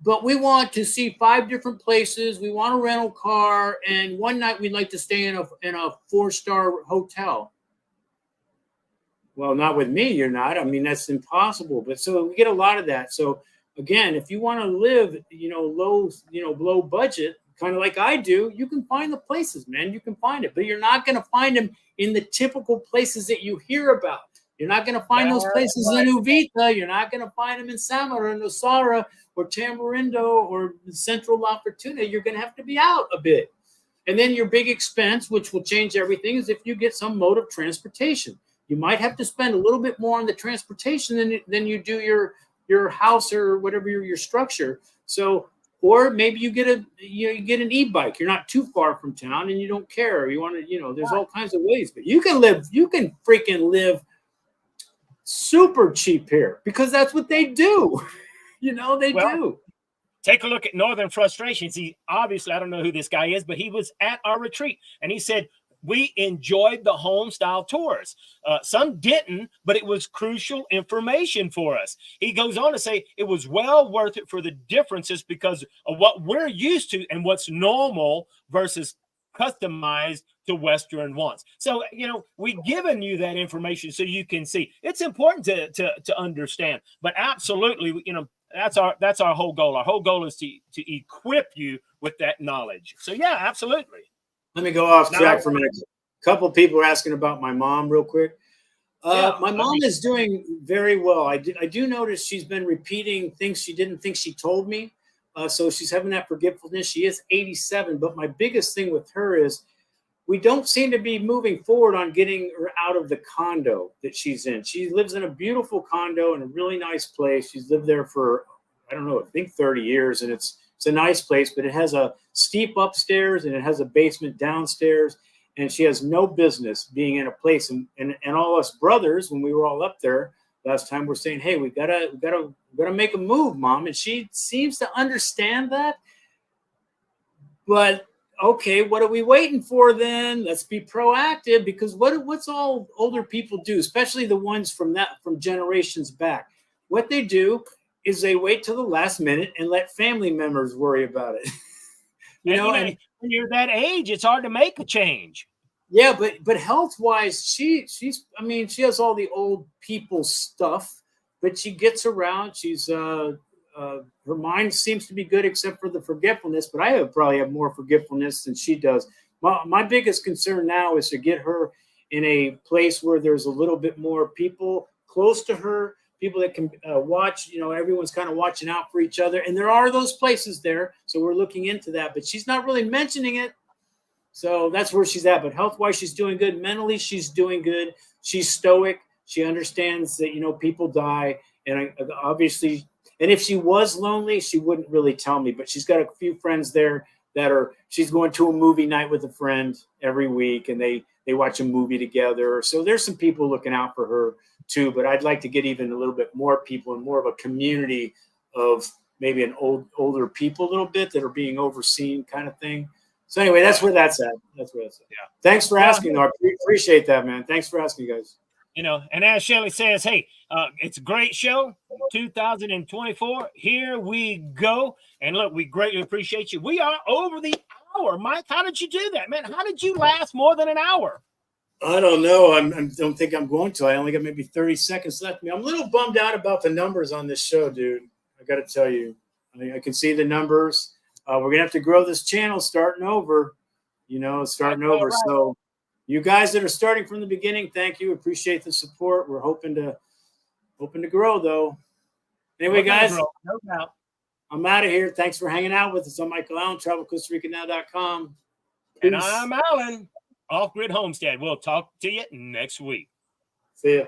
but we want to see 5 different places. We want a rental car, and one night we'd like to stay in a 4-star hotel. Well, not with me, you're not. I mean, that's impossible. But so we get a lot of that. So again, if you want to live, low budget, kind of like I do, you can find the places, man. You can find it, but you're not going to find them in the typical places that you hear about. You're not going to find those places in Uvita. You're not going to find them in Samara, Nosara, or Tamarindo, or Central La Fortuna. You're going to have to be out a bit. And then your big expense, which will change everything, is if you get some mode of transportation. You might have to spend a little bit more on the transportation than you do your house or whatever your structure. So, or maybe you get an e-bike. You're not too far from town and you don't care. You want to, there's all kinds of ways, but you can freaking live super cheap here, because that's what they do. They do. Take a look at Northern Frustrations. Obviously, I don't know who this guy is, but he was at our retreat and he said, we enjoyed the home style tours. Some didn't, but it was crucial information for us. He goes on to say it was well worth it for the differences because of what we're used to and what's normal versus customized to Western wants. So, you know, we've given you that information so you can see. It's important to understand, but absolutely, you know, that's our whole goal. Our whole goal is to equip you with that knowledge. So yeah, absolutely. Let me go off track for a minute. A couple of people are asking about my mom real quick. My mom is doing very well. I do notice she's been repeating things she didn't think she told me. So she's having that forgetfulness. She is 87, but my biggest thing with her is we don't seem to be moving forward on getting her out of the condo that she's in. She lives in a beautiful condo in a really nice place. She's lived there for, I don't know, I think 30 years, and it's a nice place, but it has a steep upstairs and it has a basement downstairs, and she has no business being in a place. And all us brothers, when we were all up there last time, we're saying, hey, we gotta make a move, Mom. And she seems to understand that. But okay, what are we waiting for then? Let's be proactive, because what's all older people do, especially the ones from generations back? What they do is they wait till the last minute and let family members worry about it. And when you're that age, it's hard to make a change. Yeah, but health wise, she has all the old people stuff, but she gets around. She's her mind seems to be good, except for the forgetfulness. But I probably have more forgetfulness than she does. My biggest concern now is to get her in a place where there's a little bit more people close to her, people that can watch. You know, everyone's kind of watching out for each other, and there are those places there. So we're looking into that, but she's not really mentioning it. So that's where she's at. But health-wise, she's doing good. Mentally, she's doing good. She's stoic. She understands that, you know, people die. And obviously, and if she was lonely, she wouldn't really tell me. But she's got a few friends there she's going to a movie night with a friend every week, and they watch a movie together. So there's some people looking out for her too. But I'd like to get even a little bit more people and more of a community of maybe older people a little bit that are being overseen kind of thing. So anyway, that's where that's at. Yeah. Thanks for asking, though. I appreciate that, man. Thanks for asking, guys. You know, and as Shelly says, hey, it's a great show. 2024. Here we go. And look, we greatly appreciate you. We are over the hour. Mike, how did you do that, man? How did you last more than an hour? I don't know. I don't think I'm going to. I only got maybe 30 seconds left. I'm a little bummed out about the numbers on this show, dude. I got to tell you. I can see the numbers. We're going to have to grow this channel starting over. Right. So you guys that are starting from the beginning, thank you. Appreciate the support. We're hoping to grow, though. Anyway, guys, no doubt. I'm out of here. Thanks for hanging out with us. I'm Michael Allen, travelcostarica.com. And I'm Alan, off Grid Homestead. We'll talk to you next week. See ya.